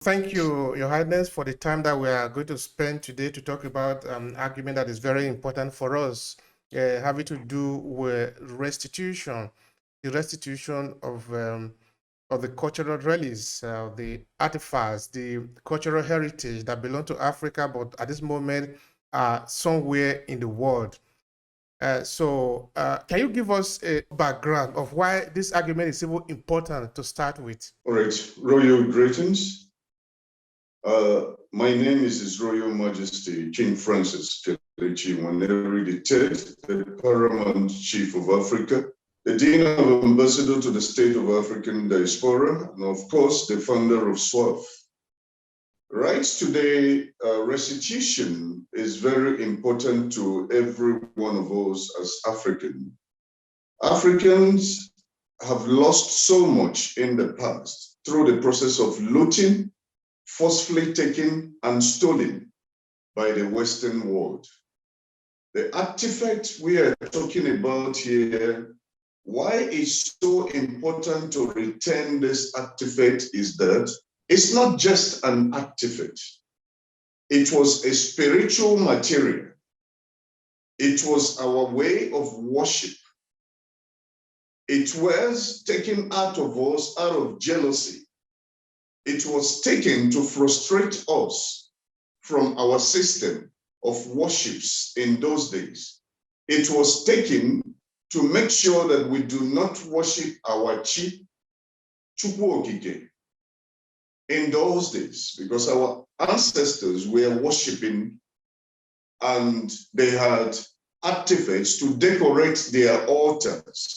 Thank you, Your Highness, for the time that we are going to spend today to talk about an argument that is very important for us, having to do with restitution, the restitution of the cultural relics, the artifacts, the cultural heritage that belong to Africa, but at this moment are somewhere in the world. Can you give us a background of why this argument is even important to start with? All right, royal greetings. My name is His Royal Majesty King Francis Nwaneri III, the Paramount Chief of Africa, the Dean of Ambassador to the State of African Diaspora, and of course, the founder of SWAF. Right today, restitution is very important to every one of us as African. Africans have lost so much in the past through the process of looting, forcefully taken and stolen by the Western world. The artifact we are talking about here, why it's so important to retain this artifact is that it's not just an artifact. It was a spiritual material. It was our way of worship. It was taken out of us out of jealousy. It was taken to frustrate us from our system of worships in those days. It was taken to make sure that we do not worship our chi, Chukwu Okike, in those days, because our ancestors were worshiping and they had artifacts to decorate their altars.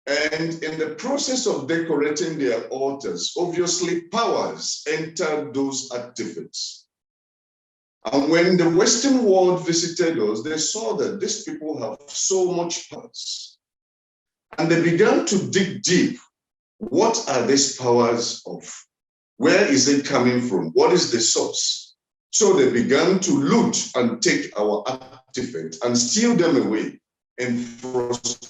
And in the process of decorating their altars, obviously powers entered those artifacts. And when the Western world visited us, they saw that these people have so much powers. And they began to dig deep. What are these powers of? Where is it coming from? What is the source? So they began to loot and take our artifacts and steal them away in frustrations.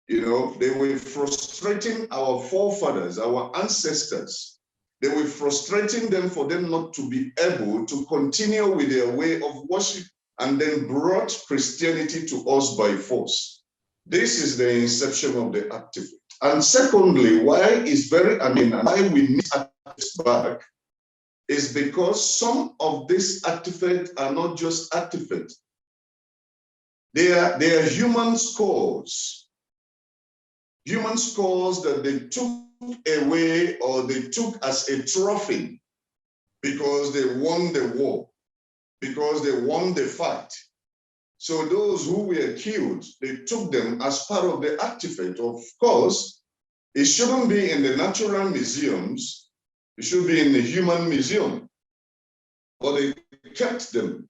You know, they were frustrating our forefathers, our ancestors. They were frustrating them for them not to be able to continue with their way of worship, and then brought Christianity to us by force. This is the inception of the artifact. And secondly, why we need artifacts back is because some of these artifacts are not just artifacts. They are human skulls that they took away or they took as a trophy because they won the war, because they won the fight. So those who were killed, they took them as part of the artifact. Of course, it shouldn't be in the natural museums. It should be in the human museum. But they kept them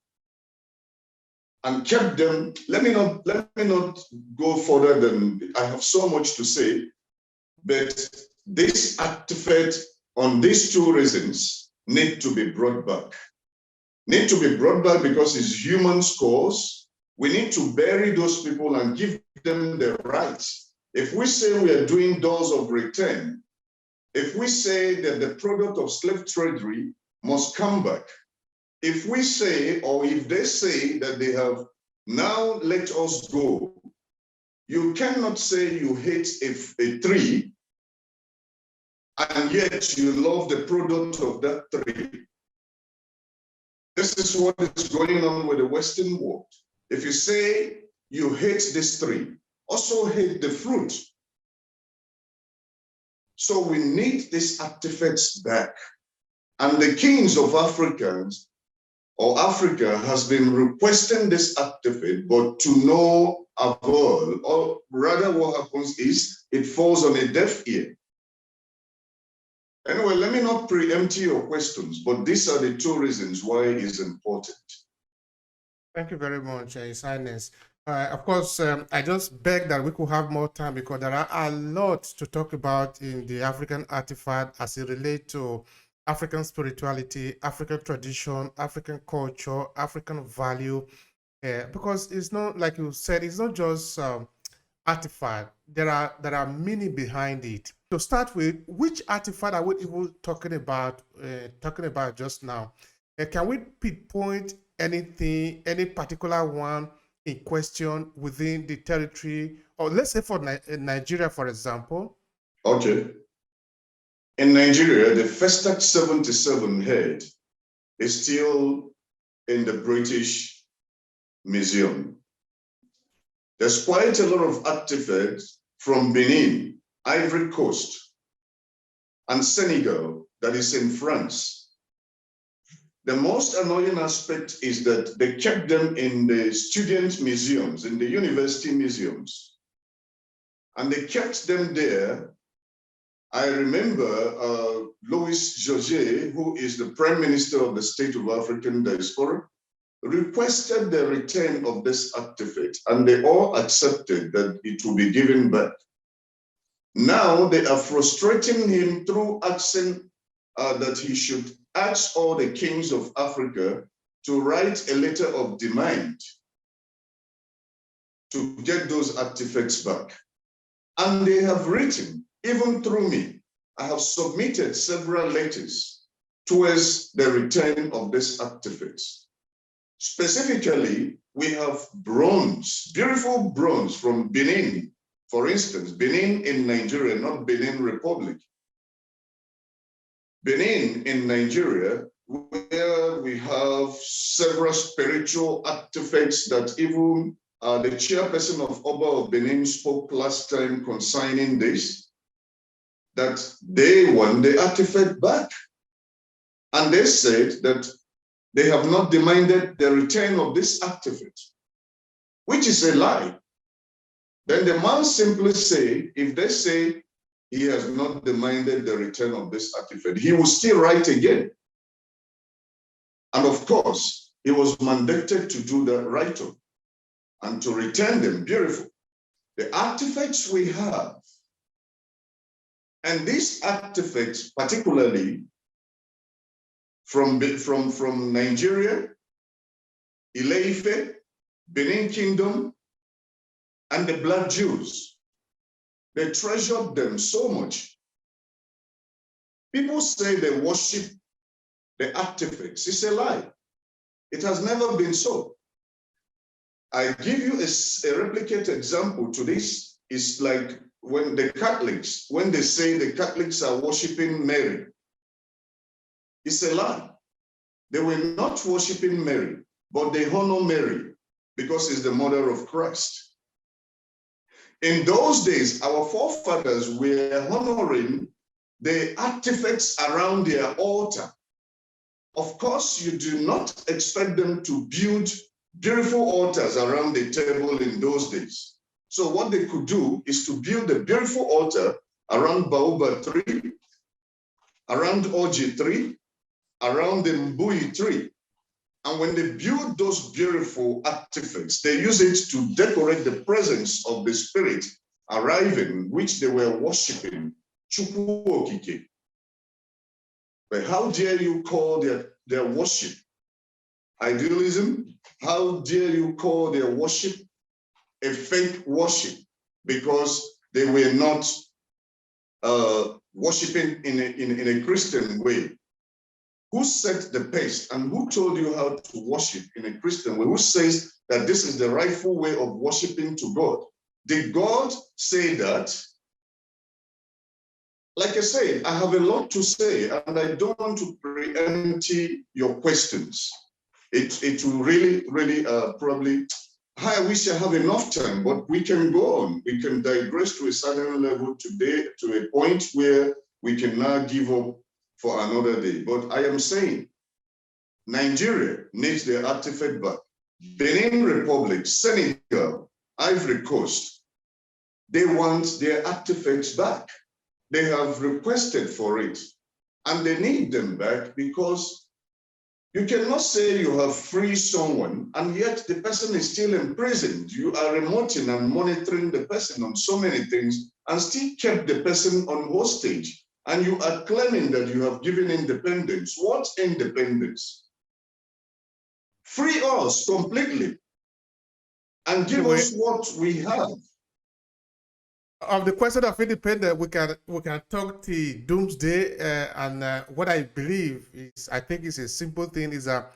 and kept them. Let me not go further than I have so much to say, but this artifact on these two reasons need to be brought back. Need to be brought back because it's human scores. We need to bury those people and give them the rights. If we say we are doing doors of return, if we say that the product of slave tradery must come back, if we say, or if they say that they have now let us go, you cannot say you hate a tree and yet you love the product of that tree. This is what is going on with the Western world. If you say you hate this tree, also hate the fruit. So we need these artifacts back. And the kings of Africans or Africa has been requesting this artifact, but to no avail, or rather what happens is it falls on a deaf ear. Anyway, let me not preempt your questions, but these are the two reasons why it is important. Thank you very much, His Highness. Of course, I just beg that we could have more time because there are a lot to talk about in the African artifact as it relates to African spirituality, African tradition, African culture, African value. Because it's not, like you said, it's not just artifact, there are many behind it. To start with, which artifact are we even talking about? Talking about just now? Can we pinpoint anything, any particular one in question within the territory, or let's say for Nigeria, for example? Okay. In Nigeria, the Festac 77 head is still in the British Museum. There's quite a lot of artifacts from Benin, Ivory Coast, and Senegal that is in France. The most annoying aspect is that they kept them in the student museums, in the university museums, and they kept them there. I remember Louis Joget, who is the Prime Minister of the State of African Diaspora, requested the return of this artifact, and they all accepted that it will be given back. Now they are frustrating him through asking that he should ask all the kings of Africa to write a letter of demand to get those artifacts back. And they have written, even through me, I have submitted several letters towards the return of these artifacts. Specifically, we have bronze, beautiful bronze from Benin, for instance, Benin in Nigeria, not Benin Republic. Benin in Nigeria, where we have several spiritual artifacts that even the chairperson of Oba of Benin spoke last time concerning this, that they want the artifact back. And they said that they have not demanded the return of this artifact, which is a lie. Then the man simply say, if they say he has not demanded the return of this artifact, he will still write again. And of course, he was mandated to do the write-up and to return them. Beautiful. The artifacts we have, and these artifacts, particularly from Nigeria, Ile-Ife, Benin Kingdom, and the Black Jews, they treasured them so much. People say they worship the artifacts. It's a lie. It has never been so. I give you a replicate example to this. It's like when the Catholics, when they say the Catholics are worshiping Mary, it's a lie. They were not worshiping Mary, but they honor Mary because it's the mother of Christ. In those days, our forefathers were honoring the artifacts around their altar. Of course, you do not expect them to build beautiful altars around the table in those days. So what they could do is to build a beautiful altar around Baobab tree, around Oji tree, around the Mbui tree. And when they build those beautiful artifacts, they use it to decorate the presence of the spirit arriving, which they were worshiping, Chukwu Okike. But how dare you call their worship idealism? How dare you call their worship a fake worship? Because they were not worshiping in a Christian way. Who set the pace and who told you how to worship in a Christian way? Who says that this is the rightful way of worshiping to God? Did God say that? Like I said, I have a lot to say, and I don't want to preempt your questions. It will really, probably, I wish I have enough time, but we can go on. We can digress to a certain level today, to a point where we can now give up for another day. But I am saying, Nigeria needs their artifact back. Benin Republic, Senegal, Ivory Coast, they want their artifacts back. They have requested for it, and they need them back because you cannot say you have freed someone and yet the person is still imprisoned. You are remoting and monitoring the person on so many things and still kept the person on hostage. And you are claiming that you have given independence. What independence? Free us completely and give us what we have. of the question of independence, we can talk to doomsday, and what I believe is, I think it's a simple thing, is that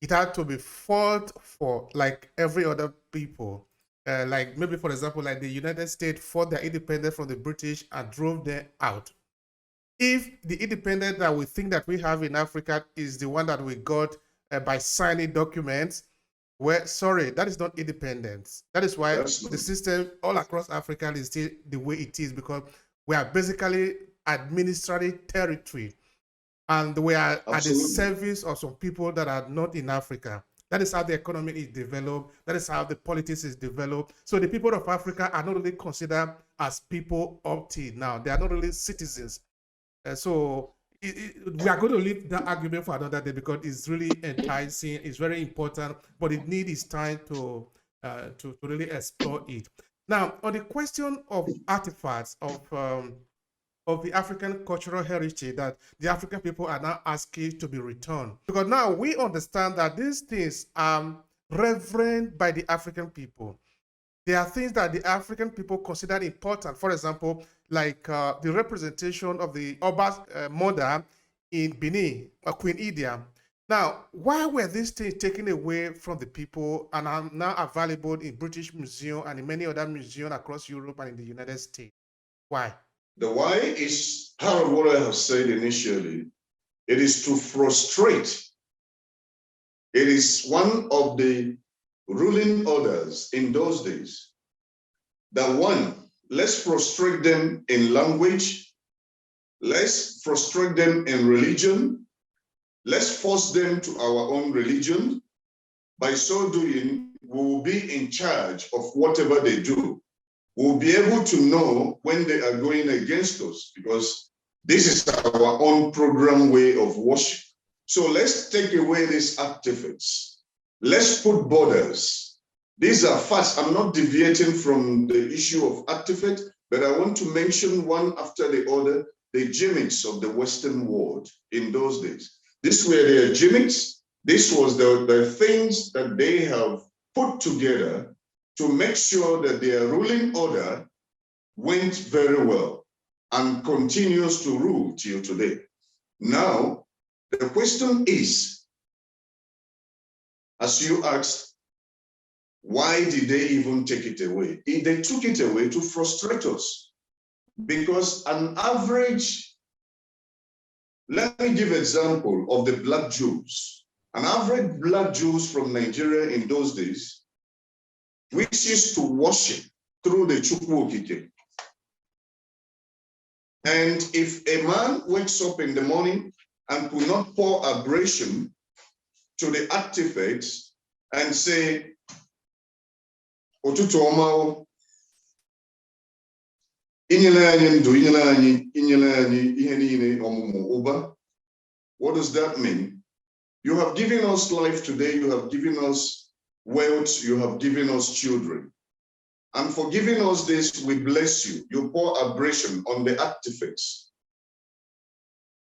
it had to be fought for like every other people. Like maybe, for example, like the United States fought their independence from the British and drove them out. If the independence that we think that we have in Africa is the one that we got by signing documents, well, sorry, that is not independence. That is why the system all across Africa is still the way it is, because we are basically administrative territory, and we are at the service of some people that are not in Africa. That is how the economy is developed. That is how the politics is developed. So the people of Africa are not really considered as people up till now. They are not really citizens. So we are going to leave that argument for another day, because it's really enticing. It's very important, but it needs time to really explore it. Now, on the question of artifacts of the African cultural heritage that the African people are now asking to be returned, because now we understand that these things are revered by the African people. There are things that the African people consider important. For example, like the representation of the Oba's mother in Benin, Queen Idia. Now, why were these things taken away from the people and are now available in British Museum and in many other museums across Europe and in the United States? Why? The why is part of what I have said initially. It is to frustrate. It is one of the ruling orders in those days. That one, let's frustrate them in language, let's frustrate them in religion, let's force them to our own religion. By so doing, we will be in charge of whatever they do. We'll be able to know when they are going against us, because this is our own program way of worship. So let's take away these artifacts. Let's put borders. These are facts. I'm not deviating from the issue of artifact, but I want to mention one after the other, the gimmicks of the Western world in those days. These were their gimmicks. This was the things that they have put together to make sure that their ruling order went very well and continues to rule till today. Now, the question is, as you asked, why did they even take it away? They took it away to frustrate us, because an average, let me give an example of the Black Jews. An average Black Jews from Nigeria in those days, which is to worship through the Chukwuokike. And if a man wakes up in the morning and could not pour abrasion to the artifacts and say, Otutu Omao, what does that mean? You have given us life today, you have given us wealth, you have given us children. And for giving us this, we bless you. You pour abrasion on the artifacts.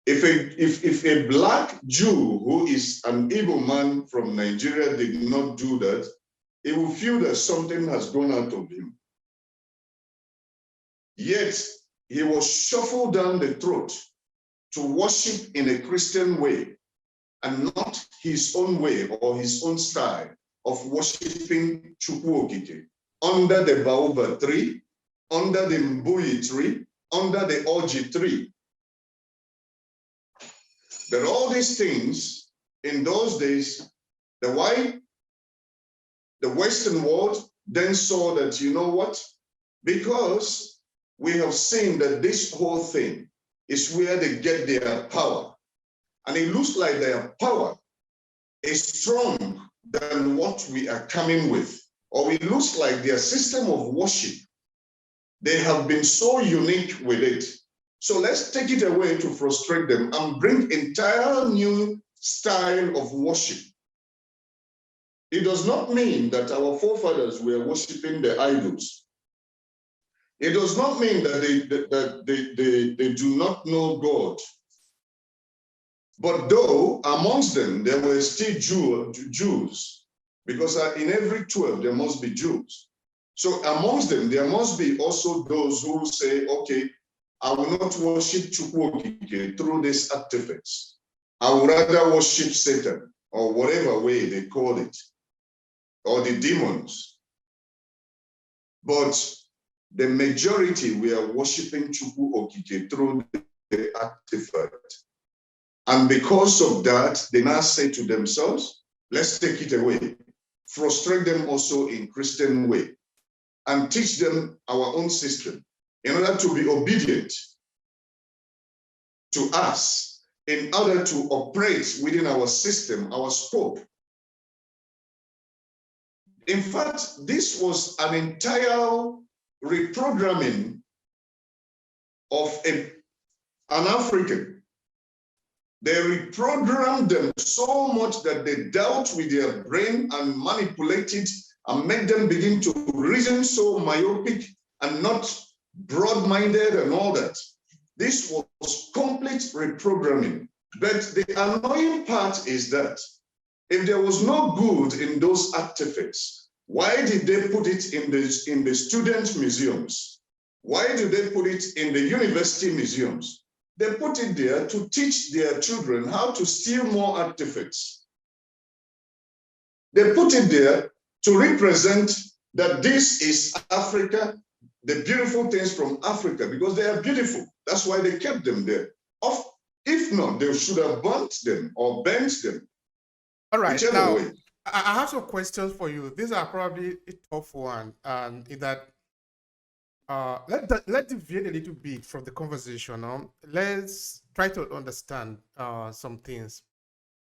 If a Black Jew who is an evil man from Nigeria did not do that, he will feel that something has gone out of him. Yet, he was shuffled down the throat to worship in a Christian way and not his own way or his own style of worshiping Chukwuokike under the baobab tree, under the mbuyi tree, under the orji tree. But all these things in those days, the Western world then saw that, you know what? Because we have seen that this whole thing is where they get their power. And it looks like their power is strong than what we are coming with, or it looks like their system of worship, they have been so unique with it. So let's take it away to frustrate them and bring entire new style of worship. It does not mean that our forefathers were worshiping the idols. It does not mean that they do not know God. But though amongst them there were still Jews, because in every 12 there must be Jews. So amongst them, there must be also those who say, okay, I will not worship Chukwokike through these artifacts. I would rather worship Satan, or whatever way they call it, or the demons. But the majority, we are worshiping Chukwokike through the artifact. And because of that, they now say to themselves, let's take it away. Frustrate them also in Christian way and teach them our own system in order to be obedient to us, in order to operate within our system, our scope. In fact, this was an entire reprogramming of an African. They reprogrammed them so much that they dealt with their brain and manipulated and made them begin to reason so myopic and not broad-minded and all that. This was complete reprogramming. But the annoying part is that if there was no good in those artifacts, why did they put it in the student museums? Why did they put it in the university museums? They put it there to teach their children how to steal more artifacts. They put it there to represent that this is Africa, the beautiful things from Africa, because they are beautiful. That's why they kept them there. If not, they should have burnt them or bent them. All right. Whichever Now, way. I have some questions for you. These are probably a tough one, and in that, let's deviate a little bit from the conversation. Let's try to understand some things.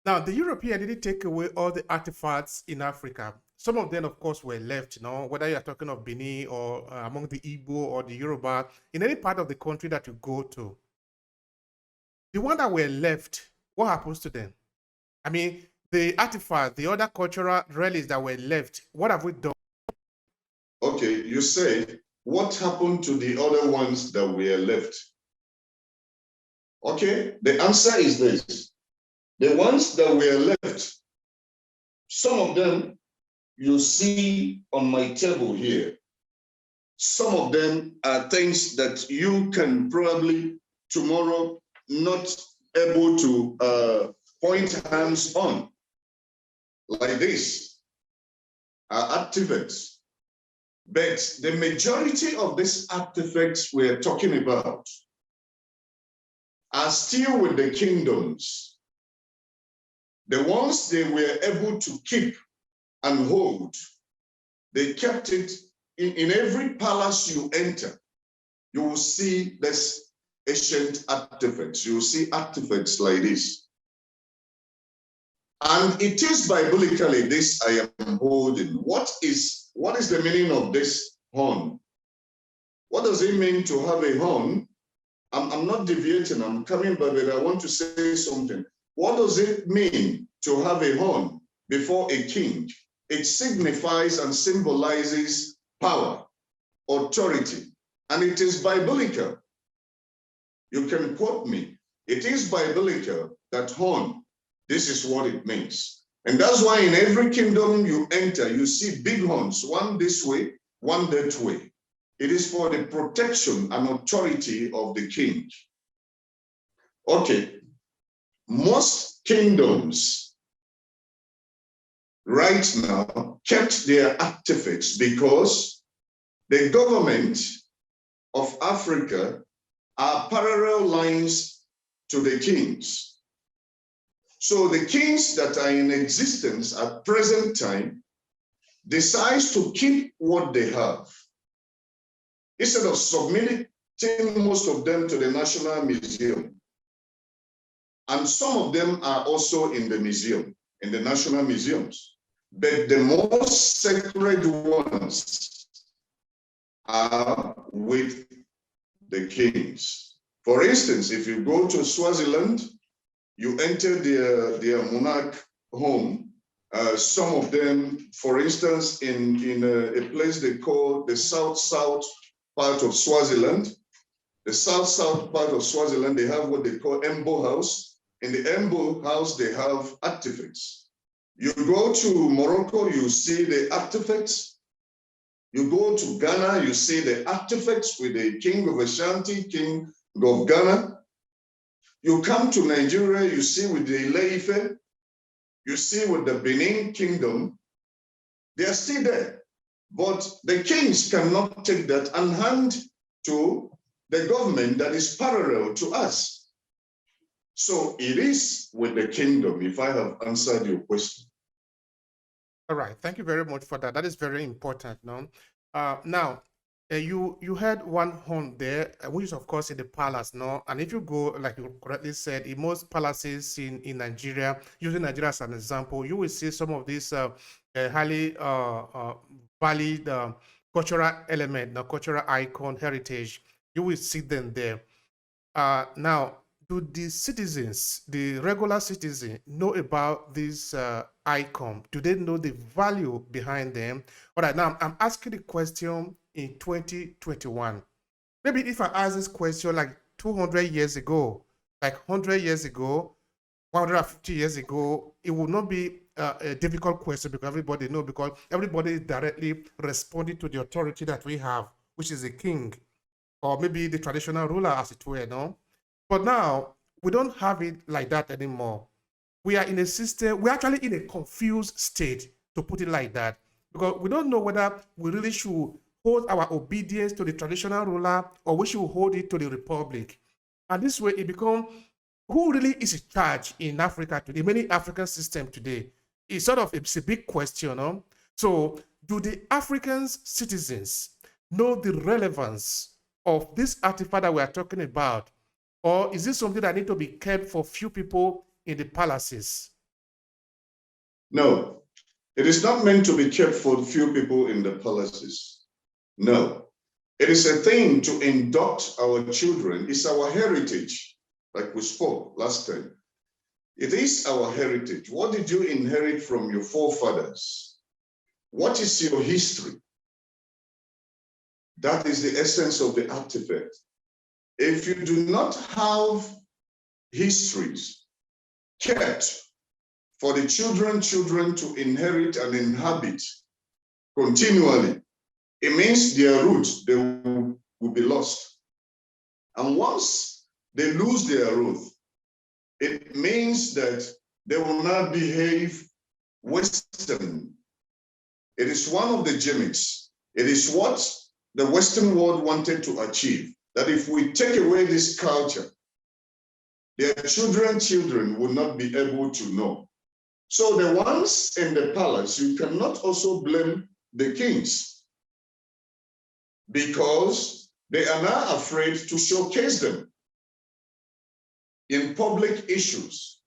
Now, the European didn't take away all the artifacts in Africa. Some of them, of course, were left, whether you're talking of Benin or among the Igbo or the Yoruba, in any part of the country that you go to. The ones that were left, what happens to them? I mean, the artifacts, the other cultural relics that were left, what have we done? Okay, you say, what happened to the other ones that were left? Okay, the answer is this. The ones that were left, some of them you see on my table here. Some of them are things that you can probably tomorrow not able to point hands on. Like this are artifacts. But the majority of these artifacts we're talking about are still with the kingdoms. The ones they were able to keep and hold, they kept it in every palace you enter. You will see this ancient artifacts. You will see artifacts like this. And it is biblically this I am holding. What is the meaning of this horn? What does it mean to have a horn? I'm not deviating, I'm coming back, but I want to say something. What does it mean to have a horn before a king? It signifies and symbolizes power, authority, and it is biblical. You can quote me. It is biblical that horn, this is what it means. And that's why in every kingdom you enter, you see big horns, one this way, one that way. It is for the protection and authority of the king. Okay, most kingdoms right now kept their artifacts because the government of Africa are parallel lines to the kings. So the kings that are in existence at present time decides to keep what they have. Instead of submitting most of them to the National Museum. And some of them are also in the museum, in the national museums. But the most sacred ones are with the kings. For instance, if you go to Swaziland, you enter their monarch home. Some of them, for instance, in a place they call the south part of Swaziland. The south part of Swaziland, they have what they call Embo House. In the Embo House, they have artifacts. You go to Morocco, you see the artifacts. You go to Ghana, you see the artifacts with the king of Ashanti, king of Ghana. You come to Nigeria, you see with the Ile-Ife, you see with the Benin kingdom, they are still there. But the kings cannot take that and hand to the government that is parallel to us. So it is with the kingdom, if I have answered your question. All right, thank you very much for that. That is very important. No, now you had one horn there, which is of course in the palace. No, and if you go, like you correctly said, in most palaces in Nigeria, using Nigeria as an example, you will see some of these highly valued cultural element, the cultural icon, heritage. You will see them there. Now, do the citizens, the regular citizen, know about this icon? Do they know the value behind them? All right, now I'm asking the question in 2021. Maybe if I ask this question like 200 years ago, like 100 years ago, 150 years ago, it would not be a difficult question because everybody knows, because everybody is directly responding to the authority that we have, which is the king, or maybe the traditional ruler, as it were, no? But now we don't have it like that anymore. We are in a system, we're actually in a confused state, to put it like that, because we don't know whether we really should hold our obedience to the traditional ruler or we should hold it to the republic. And this way it becomes, who really is in charge in Africa today, many African systems today? It's sort of, it's a big question. No? So do the African citizens know the relevance of this artifact that we are talking about? Or is this something that needs to be kept for few people in the palaces? No, it is not meant to be kept for few people in the palaces. No, it is a thing to induct our children. It's our heritage, like we spoke last time. It is our heritage. What did you inherit from your forefathers? What is your history? That is the essence of the artifact. If you do not have histories kept for the children to inherit and inhabit continually, it means their roots, they will be lost. And once they lose their roots, it means that they will not behave Western. It is one of the gimmicks. It is what the Western world wanted to achieve, that if we take away this culture, their children will not be able to know. So the ones in the palace, you cannot also blame the kings, because they are now afraid to showcase them in public issues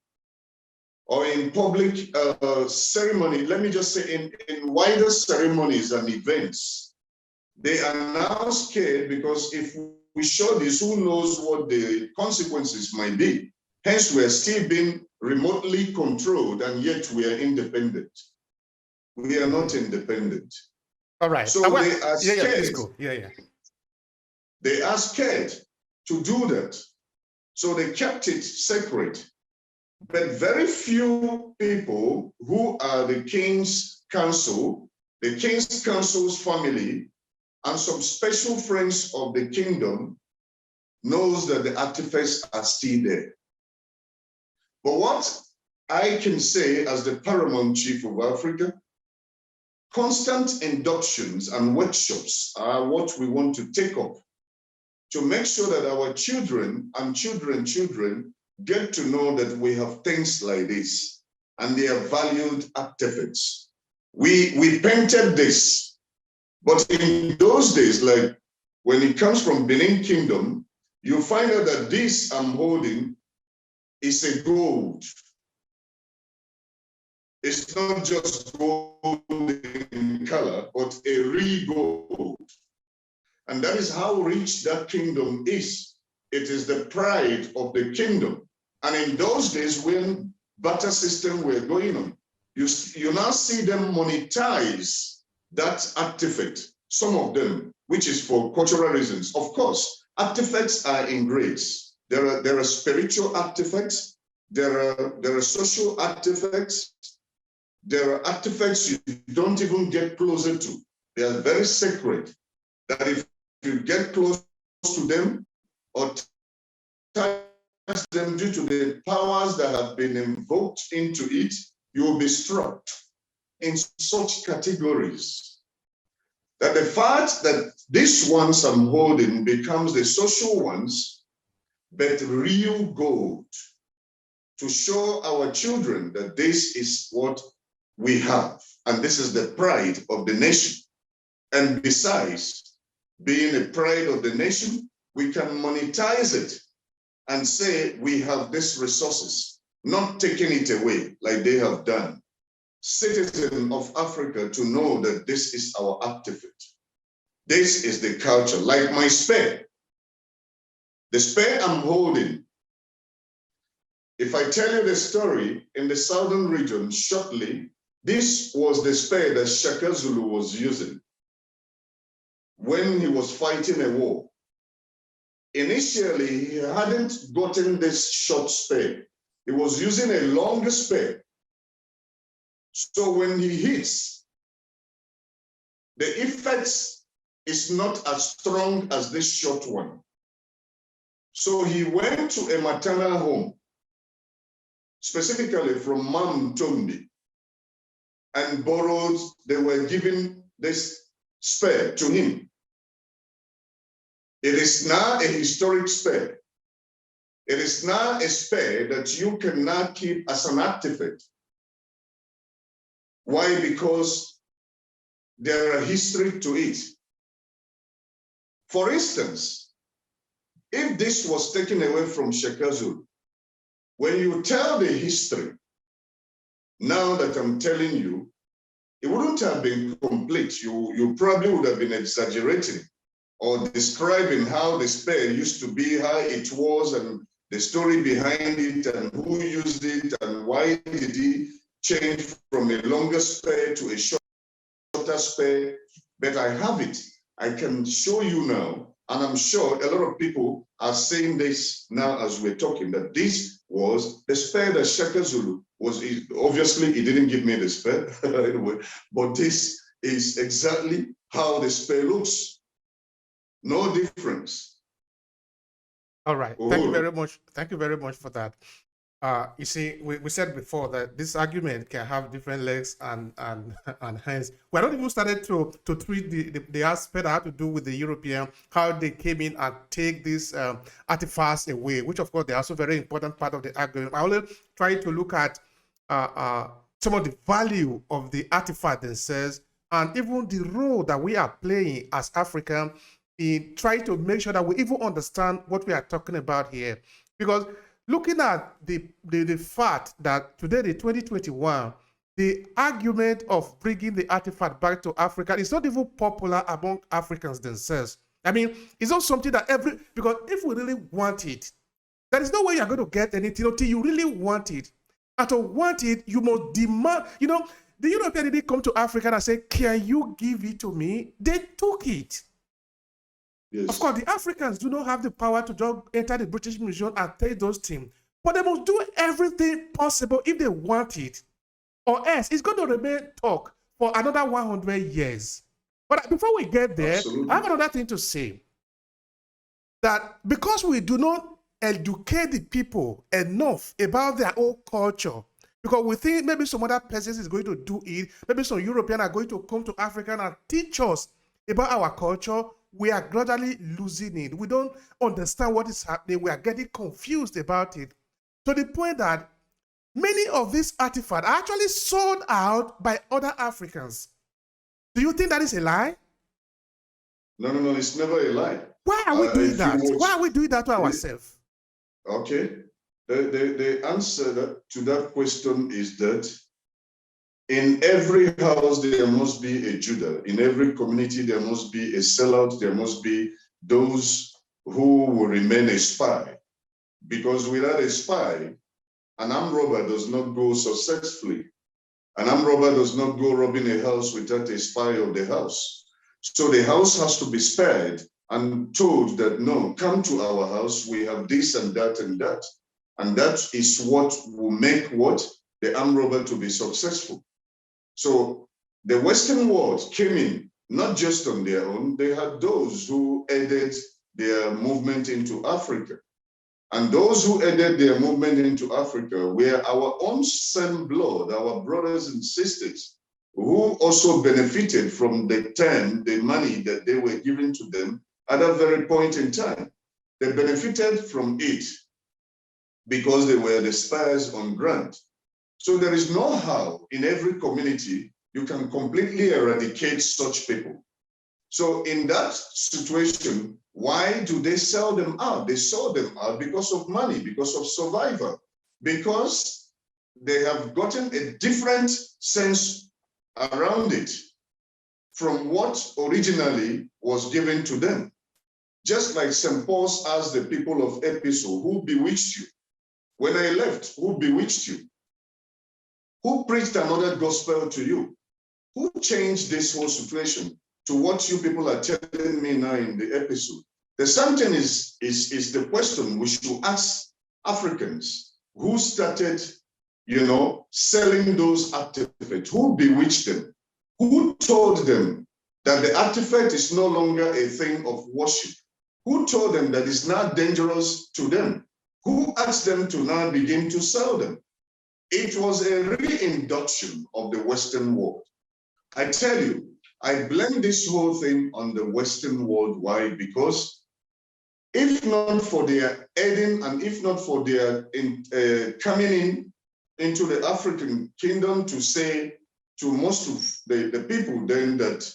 or in public ceremony. Let me just say in wider ceremonies and events, they are now scared, because if we show this, who knows what the consequences might be. Hence, we are still being remotely controlled, and yet we are independent. We are not independent. All right. So they are scared. They are scared to do that. So they kept it separate. But very few people who are the king's council, the king's council's family, and some special friends of the kingdom knows that the artifacts are still there. But what I can say as the paramount chief of Africa, constant inductions and workshops are what we want to take up to make sure that our children and children get to know that we have things like this and they are valued artifacts. We painted this, but in those days, like when it comes from Benin Kingdom, you find out that this I'm holding is a gold. It's not just gold in color, but a real gold. And that is how rich that kingdom is. It is the pride of the kingdom. And in those days when barter system were going on, you now see them monetize that artifact, some of them, which is for cultural reasons. Of course, artifacts are in grades. There are spiritual artifacts, there are social artifacts, there are artifacts you don't even get closer to They are very sacred, that if you get close to them or touch them due to the powers that have been invoked into it, you will be struck in such categories. That the fact that these ones I'm holding becomes the social ones, but real gold, to show our children that this is what we have, and this is the pride of the nation. And besides being a pride of the nation, we can monetize it and say we have these resources, not taking it away like they have done. Citizens of Africa to know that this is our artifact. This is the culture, like my spear. The spear I'm holding, if I tell you the story, in the southern region shortly, this was the spear that Shaka Zulu was using when he was fighting a war. Initially, he hadn't gotten this short spear. He was using a longer spear. So when he hits, the effects is not as strong as this short one. So he went to a maternal home, specifically from Mam Tombi, and borrowed, they were giving this spear to him. It is now a historic spear. It is now a spear that you can now keep as an artifact. Why? Because there are history to it. For instance, if this was taken away from Shaka Zulu, when you tell the history, now that I'm telling you, it wouldn't have been complete. You probably would have been exaggerating or describing how the spear used to be, how it was, and the story behind it, and who used it, and why did he change from a longer spear to a shorter spear. But I have it. I can show you now, and I'm sure a lot of people are saying this now as we're talking, that this was the spear that Shaka Zulu was. Obviously, he didn't give me the spear anyway, but this is exactly how the spear looks. No difference. All right. Thank you very much. Thank you very much for that. You see, we said before that this argument can have different legs and hands. We're not even started to treat the aspect that had to do with the European, how they came in and take these artifacts away, which of course they are also very important part of the argument. I only try to look at some of the value of the artifact themselves, and even the role that we are playing as African in trying to make sure that we even understand what we are talking about here. Because looking at the fact that today, the 2021, the argument of bringing the artifact back to Africa is not even popular among Africans themselves. I mean, it's not something that because if we really want it, there is no way you're going to get anything until you really want it. And to want it, you must demand, the European didn't come to Africa and say, can you give it to me? They took it. Yes. Of course, the Africans do not have the power to just enter the British Museum and take those things, but they must do everything possible if they want it, or else it's going to remain talk for another 100 years. But before we get there, absolutely, I have another thing to say, that because we do not educate the people enough about their own culture, because we think maybe some other person is going to do it, maybe some Europeans are going to come to Africa and teach us about our culture, we are gradually losing it. We don't understand what is happening. We are getting confused about it, to the point that many of these artifacts are actually sold out by other Africans. Do you think that is a lie? No, it's never a lie. Why are we doing that? Why are we doing that to ourselves? Okay. The answer to that question is that in every house, there must be a Judah. In every community, there must be a sellout. There must be those who will remain a spy. Because without a spy, an armed robber does not go successfully. An armed robber does not go robbing a house without a spy of the house. So the house has to be spared and told that, no, come to our house. We have this and that and that. And that is what will make the armed robber to be successful. So the Western world came in not just on their own, they had those who aided their movement into Africa. And those who aided their movement into Africa were our own same blood, our brothers and sisters, who also benefited from the money that they were giving to them at that very point in time. They benefited from it because they were the spies on ground. So there is no how in every community you can completely eradicate such people. So in that situation, why do they sell them out? They sold them out because of money, because of survival, because they have gotten a different sense around it from what originally was given to them. Just like St. Paul asked the people of Ephesus, who bewitched you? When I left, who bewitched you? Who preached another gospel to you? Who changed this whole situation to what you people are telling me now in the episode? The something is the question we should ask Africans. Who started, selling those artifacts? Who bewitched them? Who told them that the artifact is no longer a thing of worship? Who told them that it's not dangerous to them? Who asked them to now begin to sell them? It was a reintroduction of the Western world. I tell you, I blame this whole thing on the Western world. Why? Because if not for their aiding and if not for their coming into the African kingdom to say to most of the people then that,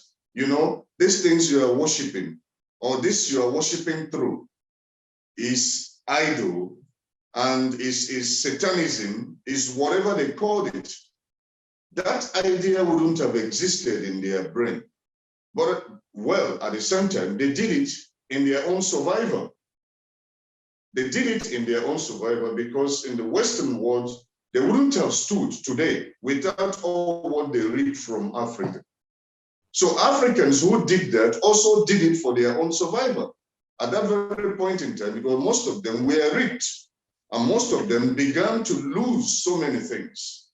these things you are worshiping or this you are worshiping through is idol and is satanism, is whatever they called it, that idea wouldn't have existed in their brain. But, well, at the same time, they did it in their own survival. They did it in their own survival because in the Western world, they wouldn't have stood today without all what they read from Africa. So Africans who did that also did it for their own survival at that very point in time, because most of them were rich and most of them began to lose so many things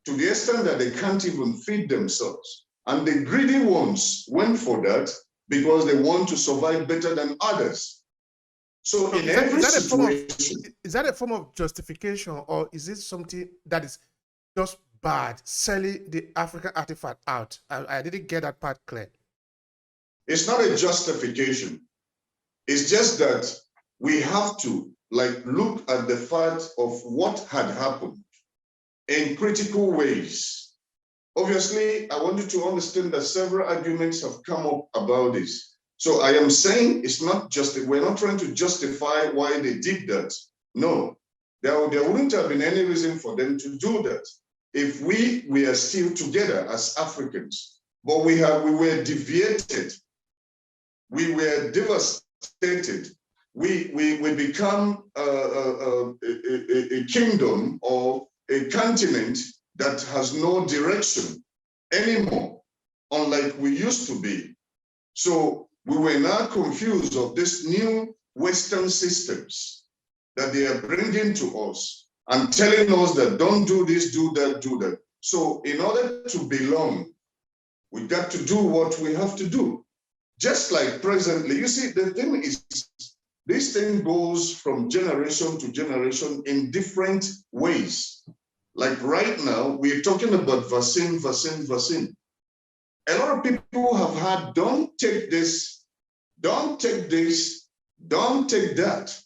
to the extent that they can't even feed themselves. And the greedy ones went for that because they want to survive better than others. So in every situation... Is that a form of justification, or is it something that is just bad, selling the African artifact out? I didn't get that part clear. It's not a justification. It's just that we have to look at the fact of what had happened in critical ways. Obviously, I want you to understand that several arguments have come up about this. So I am saying it's not just, we're not trying to justify why they did that. No, there wouldn't have been any reason for them to do that if we are still together as Africans. But we were deviated. We were devastated. We become a kingdom or a continent that has no direction anymore, unlike we used to be. So we were now confused of these new Western systems that they are bringing to us and telling us that don't do this, do that, do that. So in order to belong, we got to do what we have to do. Just like presently, you see, the thing is, this thing goes from generation to generation in different ways. Like right now, we're talking about vaccine. A lot of people have had, don't take this, don't take this, don't take that.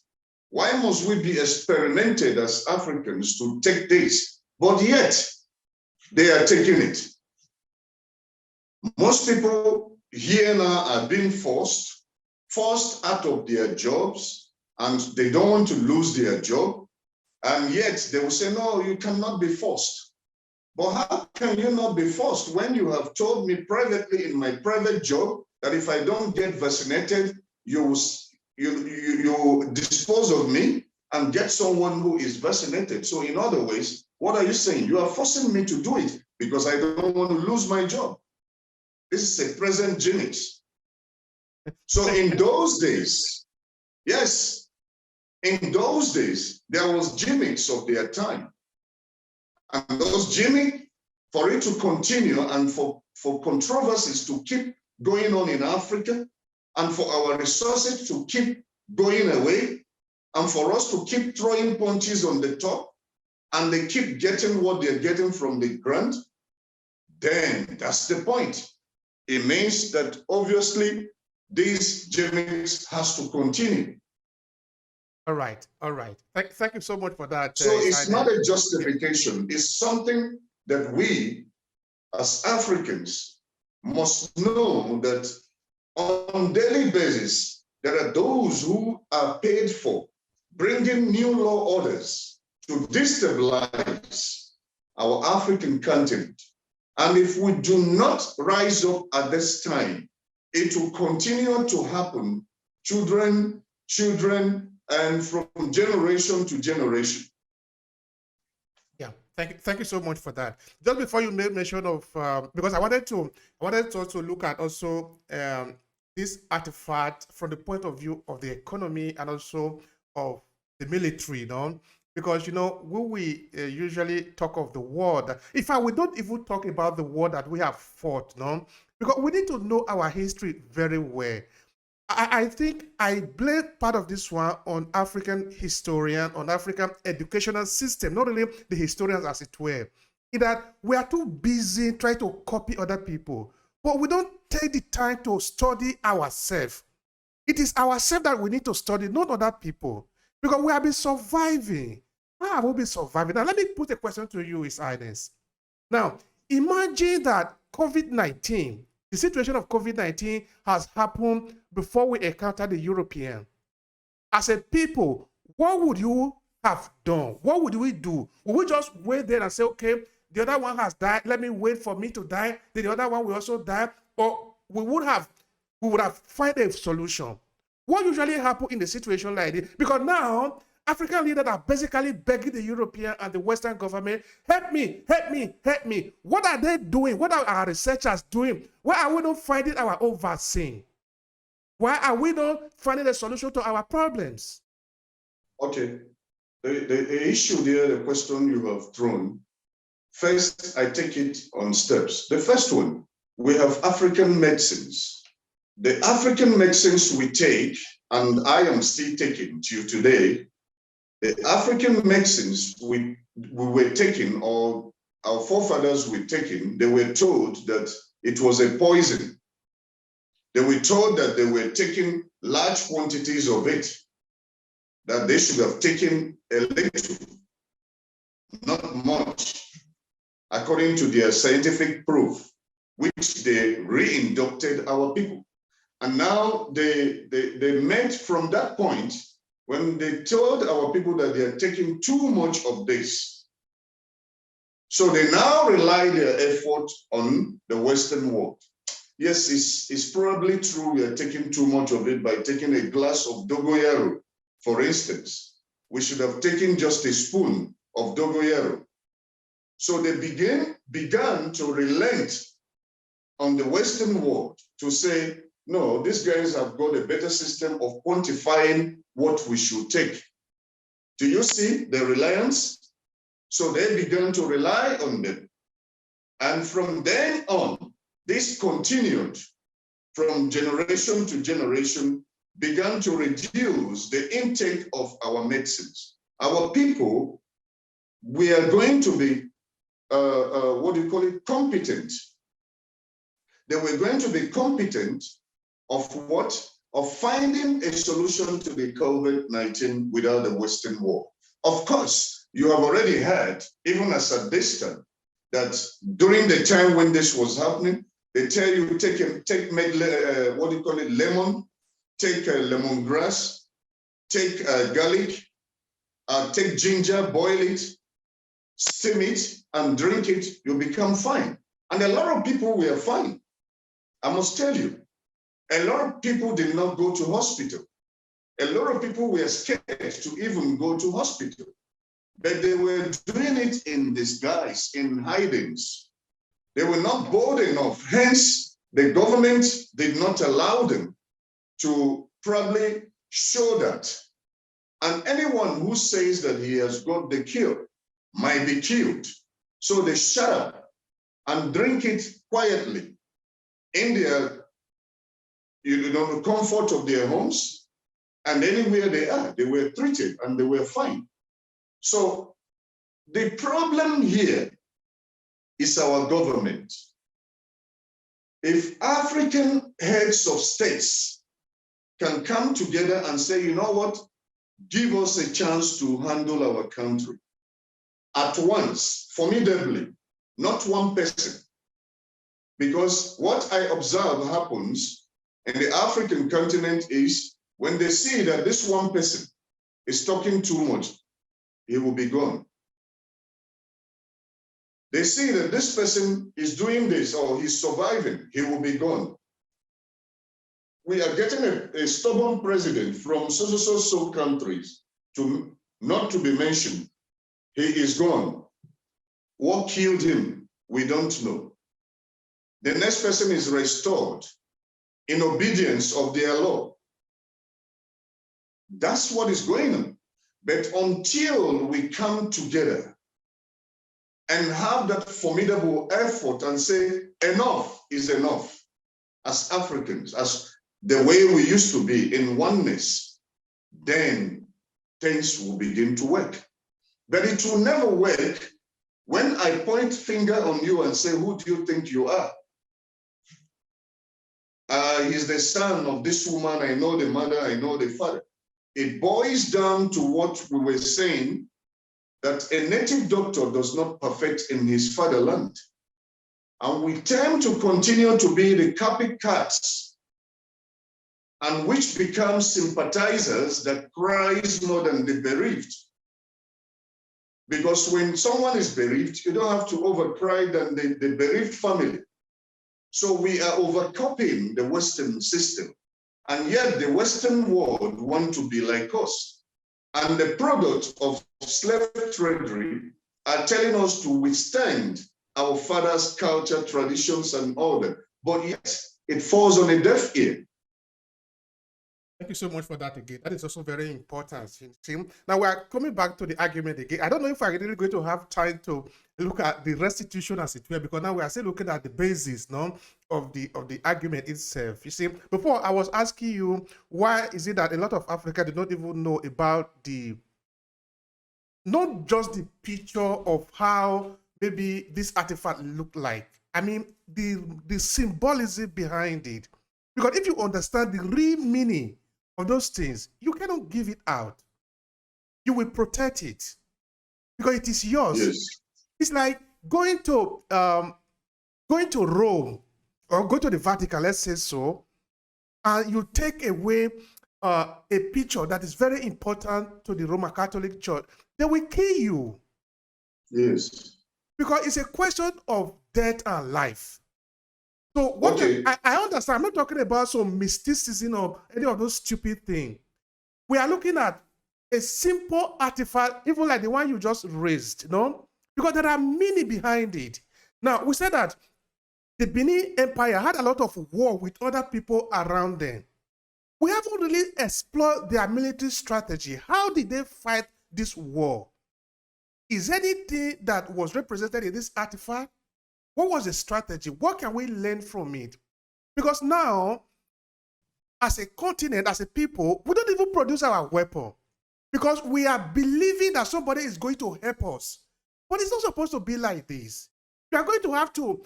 Why must we be experimented as Africans to take this? But yet, they are taking it. Most people here now are being forced out of their jobs, and they don't want to lose their job. And yet they will say, no, you cannot be forced. But how can you not be forced when you have told me privately in my private job that if I don't get vaccinated, you dispose of me and get someone who is vaccinated? So in other ways, what are you saying? You are forcing me to do it because I don't want to lose my job. This is a present gimmicks. So in those days, yes, in those days, there was gimmicks of their time. And those gimmicks, for it to continue and for controversies to keep going on in Africa, and for our resources to keep going away, and for us to keep throwing punches on the top, and they keep getting what they're getting from the grant, then that's the point. It means that obviously this gimmicks has to continue. All right, all right. Thank you so much for that. So it's not a justification. It's something that we as Africans must know, that on a daily basis, there are those who are paid for bringing new law orders to destabilize our African continent. And if we do not rise up at this time, it will continue to happen, children, and from generation to generation. Yeah, thank you so much for that. Just before you made mention of, because I wanted to also look at also this artifact from the point of view of the economy and also of the military, you know, because when we usually talk of the war, in fact, we don't even talk about the war that we have fought, no, because we need to know our history very well. I think I blame part of this one on African historian, on African educational system, not really the historians as it were, in that we are too busy trying to copy other people, but we don't take the time to study ourselves. It is ourselves that we need to study, not other people, because we have been surviving. How have we been surviving? Now, let me put a question to you, His Highness. Now, imagine that COVID-19, the situation of COVID-19 has happened before we encountered the European. As a people, what would you have done? What would we do? Would we just wait there and say, okay, the other one has died, let me wait for me to die, then the other one will also die? Or we would have found a solution. What usually happens in a situation like this? Because now, African leaders are basically begging the European and the Western government, help me, help me, help me. What are they doing? What are our researchers doing? Why are we not finding our own vaccine? Why are we not finding a solution to our problems? Okay. The issue there, the question you have thrown, first, I take it on steps. The first one, we have African medicines. The African medicines we take, and I am still taking to today, the African medicines we were taking, or our forefathers were taking, they were told that it was a poison. They were told that they were taking large quantities of it, that they should have taken a little, not much, according to their scientific proof, which they re-inducted our people. And now they meant from that point, when they told our people that they are taking too much of this. So they now rely their effort on the Western world. Yes, it's probably true we are taking too much of it by taking a glass of dogoyaro, for instance. We should have taken just a spoon of dogoyaro. So they began to relent on the Western world to say, no, these guys have got a better system of quantifying what we should take. Do you see the reliance? So they began to rely on them. And from then on, this continued from generation to generation, began to reduce the intake of our medicines. Our people, we are going to be, competent. They were going to be competent of what? Of finding a solution to the COVID-19 without the Western world. Of course, you have already heard, even as at this time, that during the time when this was happening, they tell you lemon, take lemongrass, take garlic, take ginger, boil it, steam it, and drink it, you become fine. And a lot of people were fine. I must tell you, a lot of people did not go to hospital. A lot of people were scared to even go to hospital, but they were doing it in disguise, in hidings. They were not bold enough. Hence, the government did not allow them to probably show that. And anyone who says that he has got the cure might be killed. So they shut up and drink it quietly in their the comfort of their homes, and anywhere they are, they were treated and they were fine. So the problem here is our government. If African heads of states can come together and say, you know what, give us a chance to handle our country at once, formidably, not one person. Because what I observe happens in the African continent is when they see that this one person is talking too much, he will be gone. They see that this person is doing this or he's surviving, he will be gone. We are getting a stubborn president from so countries to not to be mentioned. He is gone. What killed him? We don't know. The next person is restored in obedience of their law. That's what is going on. But until we come together and have that formidable effort and say, enough is enough, as Africans, as the way we used to be in oneness, then things will begin to work. But it will never work when I point finger on you and say, who do you think you are? He's the son of this woman, I know the mother, I know the father. It boils down to what we were saying, that a native doctor does not perfect in his fatherland. And we tend to continue to be the copycats, and which becomes sympathizers that cries more than the bereaved. Because when someone is bereaved, you don't have to overcry than the bereaved family. So we are overcopying the Western system. And yet the Western world want to be like us. And the product of slave tradery are telling us to withstand our father's culture, traditions, and order. But yet it falls on a deaf ear. Thank you so much for that again. That is also very important. Now we are coming back to the argument again. I don't know if I'm really going to have time to look at the restitution as it were, because now we are still looking at the basis, no, of the argument itself. You see, before I was asking you, why is it that a lot of Africa do not even know about not just the picture of how maybe this artifact looked like. I mean, the symbolism behind it. Because if you understand the real meaning of those things, you cannot give it out. You will protect it because it is yours. Yes. It's like going to Rome or go to the Vatican, let's say so, and you take away a picture that is very important to the Roman Catholic Church, they will kill you. Yes. Because it's a question of death and life. So what I understand, I'm not talking about some mysticism or any of those stupid things. We are looking at a simple artifact, even like the one you just raised, because there are many behind it. Now, we said that the Benin Empire had a lot of war with other people around them. We haven't really explored their military strategy. How did they fight this war? Is anything that was represented in this artifact? What was the strategy? What can we learn from it? Because now, as a continent, as a people, we don't even produce our weapon because we are believing that somebody is going to help us. But it's not supposed to be like this. You are going to have to,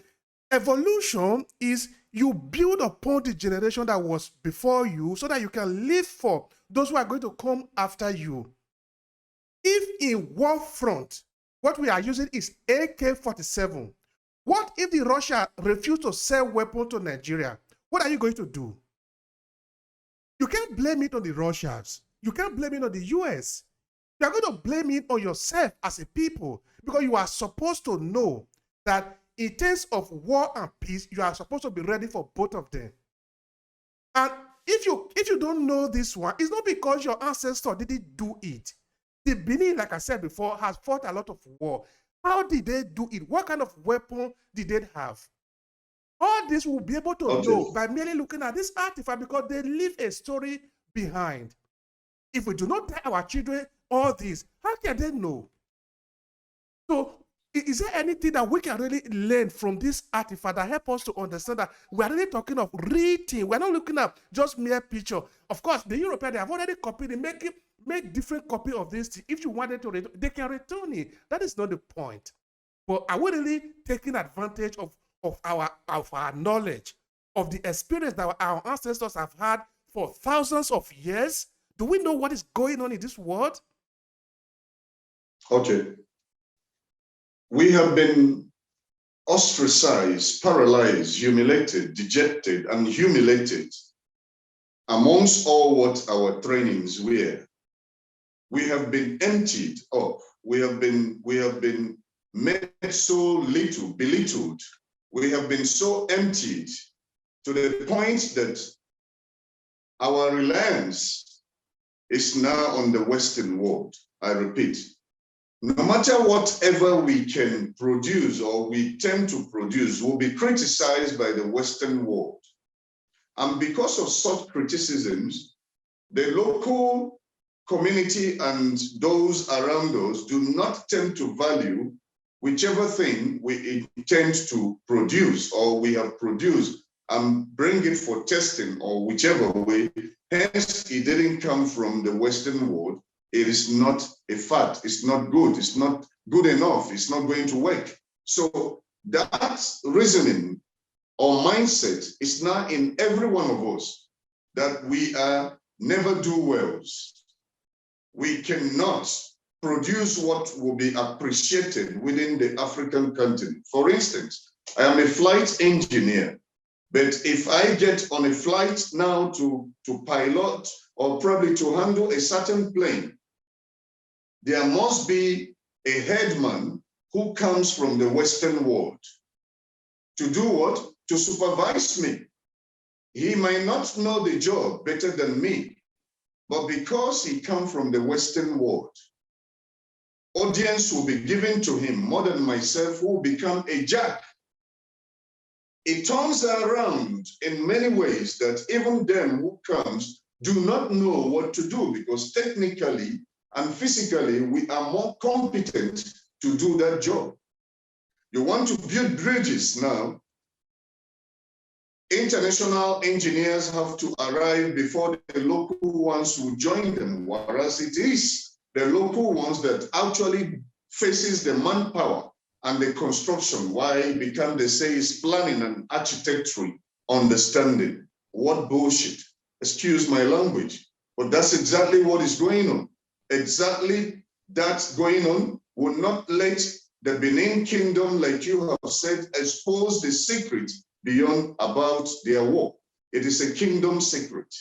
evolution is you build upon the generation that was before you so that you can live for those who are going to come after you. If in war front, what we are using is AK-47, what if the Russia refuse to sell weapons to Nigeria? What are you going to do? You can't blame it on the Russians. You can't blame it on the US. You are going to blame it on yourself as a people because you are supposed to know that in terms of war and peace, you are supposed to be ready for both of them. And if you don't know this one, it's not because your ancestor didn't do it. The Benin, like I said before, has fought a lot of war. How did they do it? What kind of weapon did they have? All this we'll be able to know by merely looking at this artifact because they leave a story behind. If we do not tell our children all this, how can they know? So is there anything that we can really learn from this artifact that help us to understand that we are really talking of reading? We're not looking at just mere picture. Of course, the Europeans, they have already copied it, make different copy of this thing. If you wanted to return, they can return it. That is not the point. But are we really taking advantage of our knowledge, of the experience that our ancestors have had for thousands of years? Do we know what is going on in this world? Okay. We have been ostracized, paralyzed, humiliated, dejected, and humiliated amongst all what our trainings were. We have been emptied up. We have been made so little, belittled. We have been so emptied to the point that our reliance is now on the Western world. I repeat, no matter whatever we can produce or we tend to produce will be criticized by the Western world. And because of such criticisms, the local community and those around us do not tend to value whichever thing we intend to produce or we have produced and bring it for testing or whichever way. Hence, it didn't come from the Western world. It is not a fact. It's not good. It's not good enough. It's not going to work. So that reasoning or mindset is now in every one of us that we are never-do-wells. We cannot produce what will be appreciated within the African continent. For instance, I am a flight engineer, but if I get on a flight now to pilot or probably to handle a certain plane, there must be a headman who comes from the Western world to do what? To supervise me. He might not know the job better than me, but because he comes from the Western world, audience will be given to him more than myself, who will become a jack. It turns around in many ways that even them who comes do not know what to do, because technically and physically we are more competent to do that job. You want to build bridges now, international engineers have to arrive before the local ones will join them, whereas it is the local ones that actually faces the manpower and the construction. Why? Because they say it's planning and architecture understanding. What bullshit. Excuse my language, but that's exactly what is going on. Exactly that's going on. Will not let the Benin Kingdom, like you have said, expose the secret beyond about their war. It is a kingdom secret.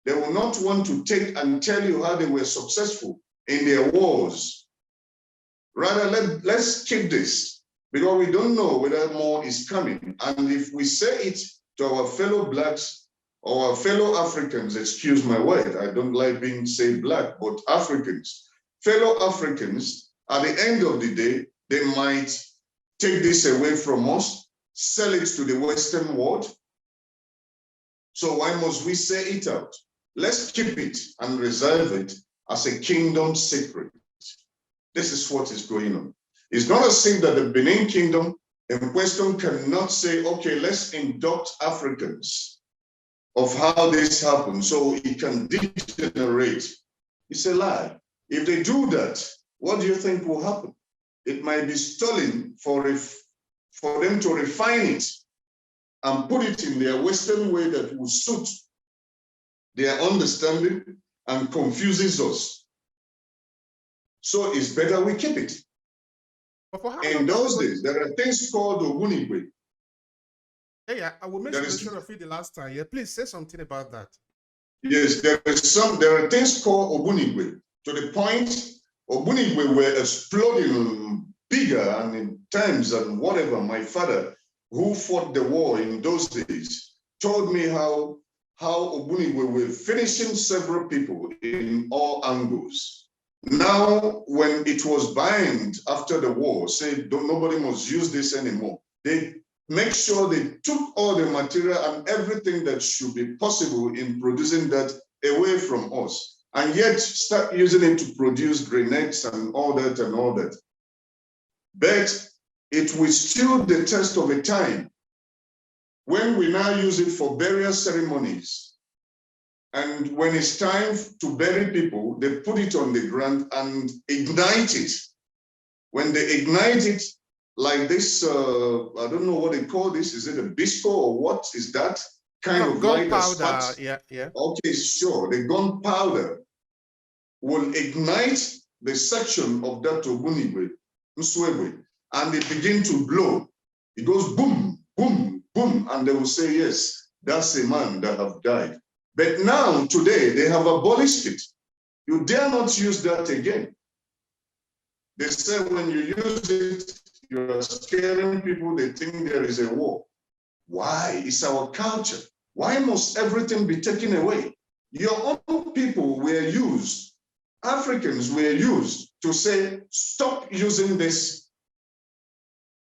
They will not want to take and tell you how they were successful in their wars. Rather, let's keep this, because we don't know whether more is coming. And if we say it to our fellow blacks or our fellow Africans, excuse my word, I don't like being said black, but Africans, fellow Africans, at the end of the day, they might take this away from us, sell it to the Western world. So why must we say it out? Let's keep it and reserve it as a kingdom secret. This is what is going on. It's not as if that the Benin Kingdom in question cannot say, okay, let's induct Africans of how this happened so it can degenerate. It's a lie. If they do that, what do you think will happen? It might be stolen for them to refine it and put it in their Western way that will suit their understanding and confuses us. So it's better we keep it. In those days, there are things called Ogunigwe. Yeah, I will mention of it the last time. Yeah, please say something about that. Yes, there are things called Ogunigwe, to the point Ogunigwe were exploding bigger and in times and whatever. My father, who fought the war in those days, told me how Ogunigwe were finishing several people in all angles. Now, when it was banned after the war, said nobody must use this anymore, they make sure they took all the material and everything that should be possible in producing that away from us, and yet start using it to produce grenades and all that and all that. but it withstood the test of a time when we now use it for burial ceremonies. And when it's time to bury people, they put it on the ground and ignite it. When they ignite it, like this, I don't know what they call this. Is it a biscuit or what is that? Kind of like a spark. Yeah. Okay, sure. The gunpowder will ignite the section of that Ogunigwe, Nswegwe, and it begin to blow. It goes boom, boom, boom, and they will say, yes, that's a man that have died. But now, today, they have abolished it. You dare not use that again. They say when you use it, you are scaring people, they think there is a war. Why? It's our culture. Why must everything be taken away? Your own people were used, Africans were used to say, stop using this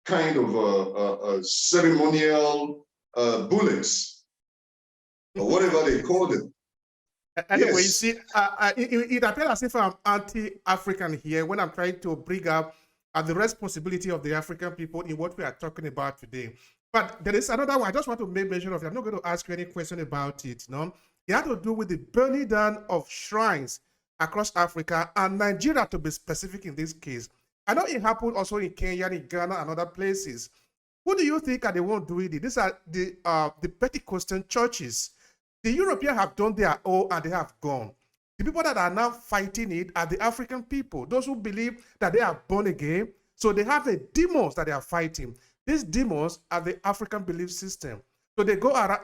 kind of ceremonial bullets, or whatever they call them. Anyway, yes. You see, it appears as if I'm anti-African here when I'm trying to bring up the responsibility of the African people in what we are talking about today. But there is another one I just want to make mention of. I'm not going to ask you any question about it. No, it had to do with the burning down of shrines across Africa and Nigeria, to be specific in this case. I know it happened also in Kenya, in Ghana, and other places. Who do you think are the ones doing it? These are the Pentecostal churches. The Europeans have done their own and they have gone. The people that are now fighting it are the African people, those who believe that they are born again. So they have the demons that they are fighting. These demons are the African belief system. So they go around.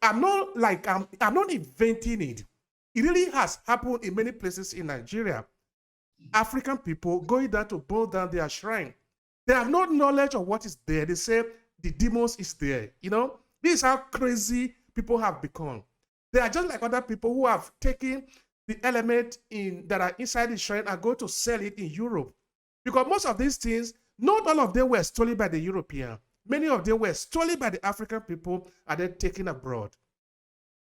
I'm not inventing it. It really has happened in many places in Nigeria. African people going down to burn down their shrine. They have no knowledge of what is there. They say the demons is there. You know, this is how crazy people have become. They are just like other people who have taken the element that are inside the shrine and go to sell it in Europe. Because most of these things, not all of them were stolen by the European. Many of them were stolen by the African people and then taken abroad.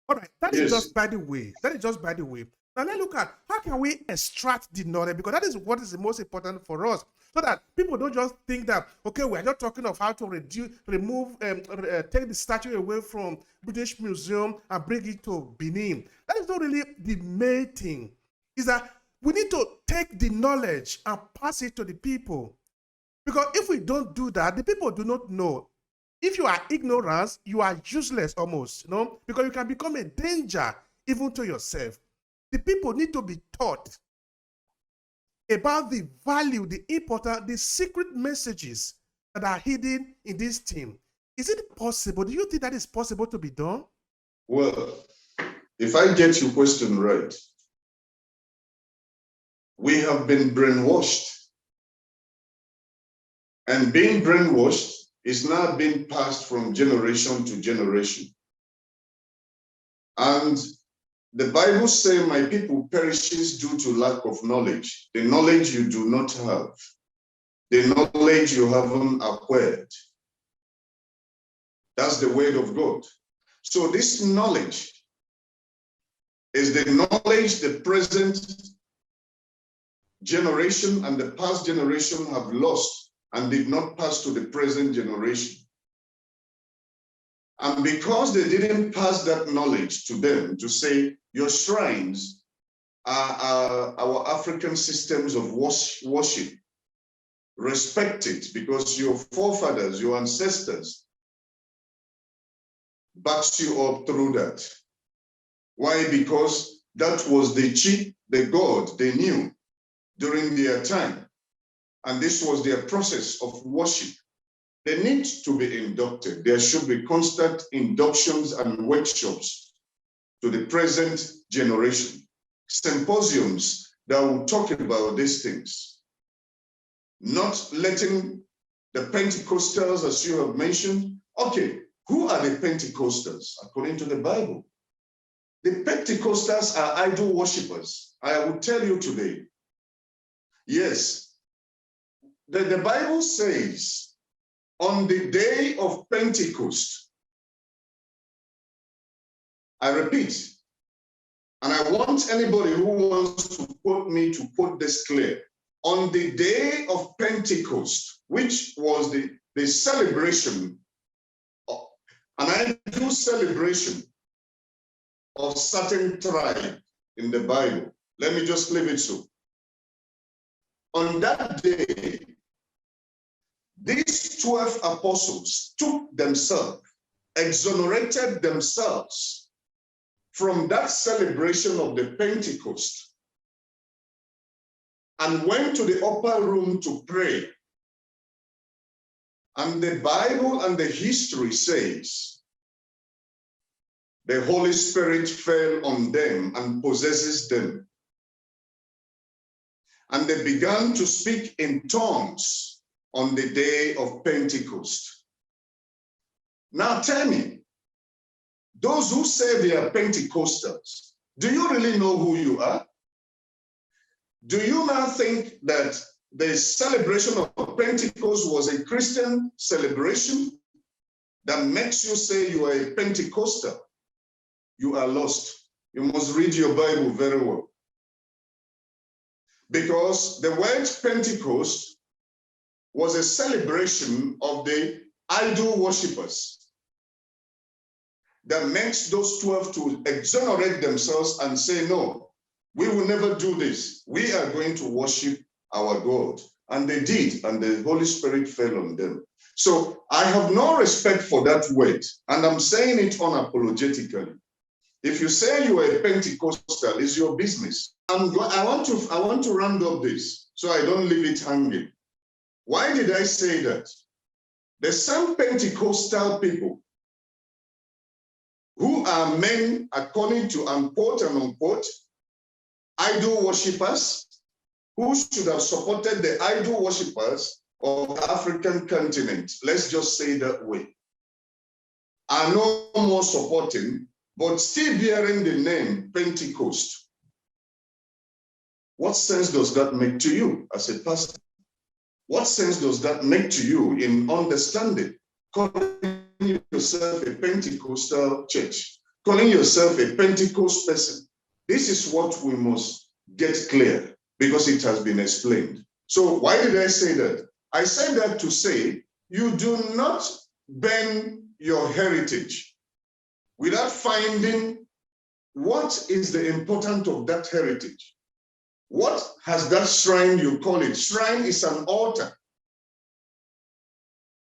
All right, that is just by the way. That is just by the way. Now let's look at how can we extract the knowledge, because that is what is the most important for us, so that people don't just think that, okay, we're not talking of how to take the statue away from British Museum and bring it to Benin. That is not really the main thing. Is that we need to take the knowledge and pass it to the people. Because if we don't do that, the people do not know. If you are ignorant, you are useless almost, you know, because you can become a danger even to yourself. The people need to be taught about the value, the important, the secret messages that are hidden in this team. Is it possible? Do you think that is possible to be done? Well, if I get your question right, we have been brainwashed. And being brainwashed is now being passed from generation to generation. And the Bible says, my people perishes due to lack of knowledge. The knowledge you do not have. The knowledge you haven't acquired. That's the word of God. So this knowledge is the knowledge the present generation and the past generation have lost and did not pass to the present generation. And because they didn't pass that knowledge to them to say, your shrines are our African systems of worship. Respect it, because your forefathers, your ancestors, backed you up through that. Why? Because that was the chief, the God they knew during their time. And this was their process of worship. They need to be inducted. There should be constant inductions and workshops to the present generation. Symposiums that will talk about these things. Not letting the Pentecostals, as you have mentioned, okay, who are the Pentecostals according to the Bible? The Pentecostals are idol worshippers. I will tell you today. Yes, the Bible says, on the day of Pentecost, I repeat, and I want anybody who wants to quote me to quote this clear. on the day of Pentecost, which was the celebration, an annual celebration of certain tribe in the Bible. Let me just leave it so. On that day, these 12 apostles took themselves, exonerated themselves from that celebration of the Pentecost and went to the upper room to pray. And the Bible and the history says the Holy Spirit fell on them and possesses them. And they began to speak in tongues on the day of Pentecost. Now tell me, those who say they are Pentecostals, do you really know who you are? Do you now think that the celebration of Pentecost was a Christian celebration that makes you say you are a Pentecostal? You are lost. You must read your Bible very well. Because the word Pentecost was a celebration of the idol worshippers that makes those 12 to exonerate themselves and say, no, we will never do this. We are going to worship our God. And they did, and the Holy Spirit fell on them. So I have no respect for that word, and I'm saying it unapologetically. If you say you are a Pentecostal, it's your business. I want to round up this so I don't leave it hanging. Why did I say that? The same Pentecostal people who are men, according to unquote and unquote, idol worshippers, who should have supported the idol worshippers of the African continent, let's just say that way, are no more supporting, but still bearing the name Pentecost. What sense does that make to you as a pastor? What sense does that make to you in understanding? Calling yourself a Pentecostal church, calling yourself a Pentecost person. This is what we must get clear because it has been explained. So why did I say that? I said that to say you do not bend your heritage without finding what is the importance of that heritage. What has that shrine, you call it? Shrine is an altar.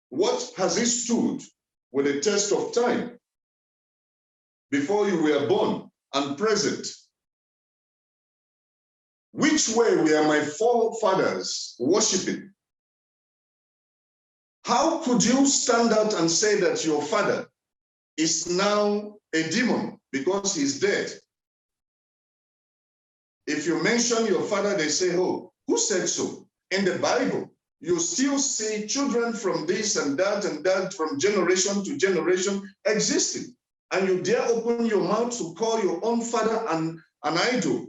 What has it stood with the test of time before you were born and present? Which way were my forefathers worshiping? How could you stand out and say that your father is now a demon because he's dead? If you mention your father, they say, oh, who said so? In the Bible, you still see children from this and that from generation to generation existing. And you dare open your mouth to call your own father an idol,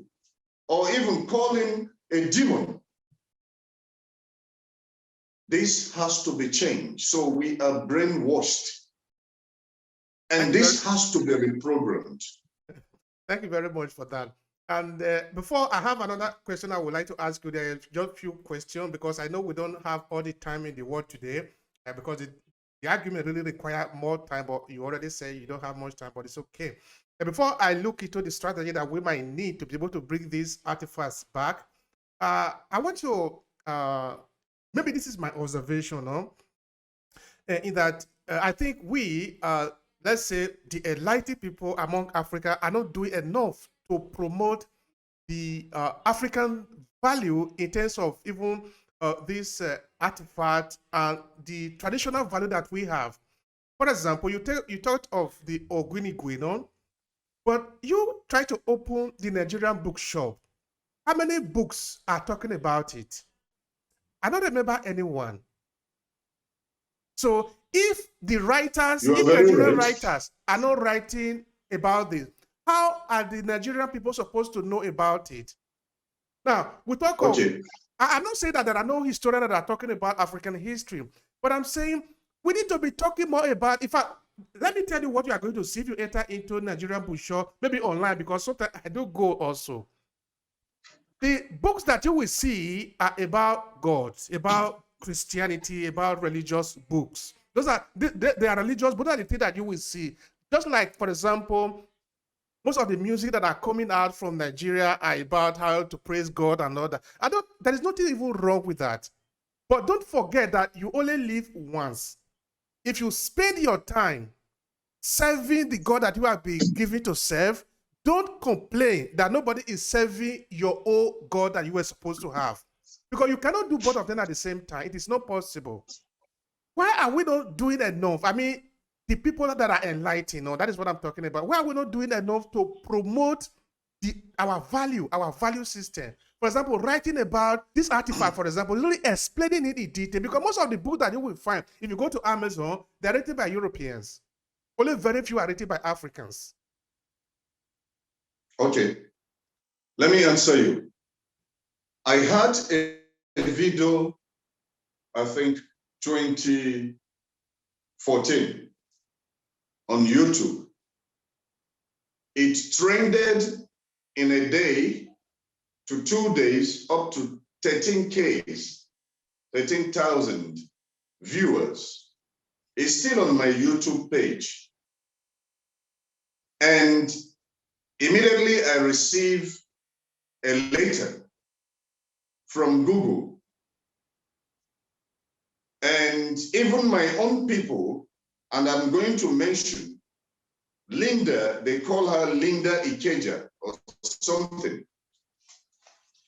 or even call him a demon. This has to be changed. So we are brainwashed. And this has to be reprogrammed. Thank you very much for that. And before I have another question I would like to ask you, there are just a few questions because I know we don't have all the time in the world today because the argument really requires more time, but you already say you don't have much time, but it's okay. And before I look into the strategy that we might need to be able to bring these artifacts back, I want to, maybe this is my observation, no? In that I think we, let's say the enlightened people among Africa are not doing enough to promote the African value in terms of even this artifact and the traditional value that we have. For example, you talked of the Oguniguinon, but you try to open the Nigerian bookshop. How many books are talking about it? I don't remember anyone. So if the writers, if Nigerian writers are not writing about this, how are the Nigerian people supposed to know about it? Now, we talk of, I'm not saying that there are no historians that are talking about African history, but I'm saying we need to be talking more about, in fact, let me tell you what you are going to see if you enter into Nigerian bookshop, maybe online, because sometimes I do go also. The books that you will see are about God, about Christianity, about religious books. Those are they are religious, but those are the things that you will see. Just like, for example, most of the music that are coming out from Nigeria are about how to praise God and all that. There is nothing even wrong with that. But don't forget that you only live once. If you spend your time serving the God that you have been given to serve, don't complain that nobody is serving your own God that you were supposed to have. Because you cannot do both of them at the same time. It is not possible. Why are we not doing enough? I mean, the people that are enlightened, that is what I'm talking about. Why are we not doing enough to promote our value system? For example, writing about this artifact, for example, really explaining it in detail, because most of the books that you will find, if you go to Amazon, they're written by Europeans. Only very few are written by Africans. Okay, let me answer you. I had a video, I think 2014 on YouTube. It trended in a day to 2 days up to 13,000 viewers. It's still on my YouTube page. And immediately I received a letter from Google. And even my own people, and I'm going to mention Linda, they call her Linda Ikeja or something,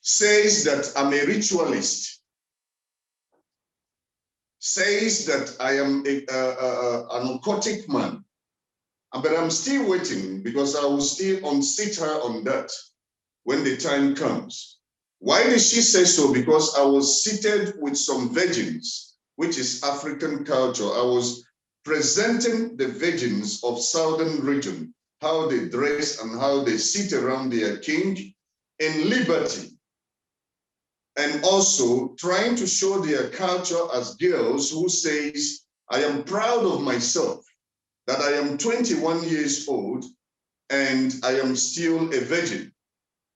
says that I'm a ritualist, says that I am an occultic man. But I'm still waiting because I will still unseat her on that when the time comes. Why did she say so? Because I was seated with some virgins, which is African culture. I was presenting the virgins of Southern region, how they dress and how they sit around their king in liberty. And also trying to show their culture as girls who says, I am proud of myself, that I am 21 years old and I am still a virgin.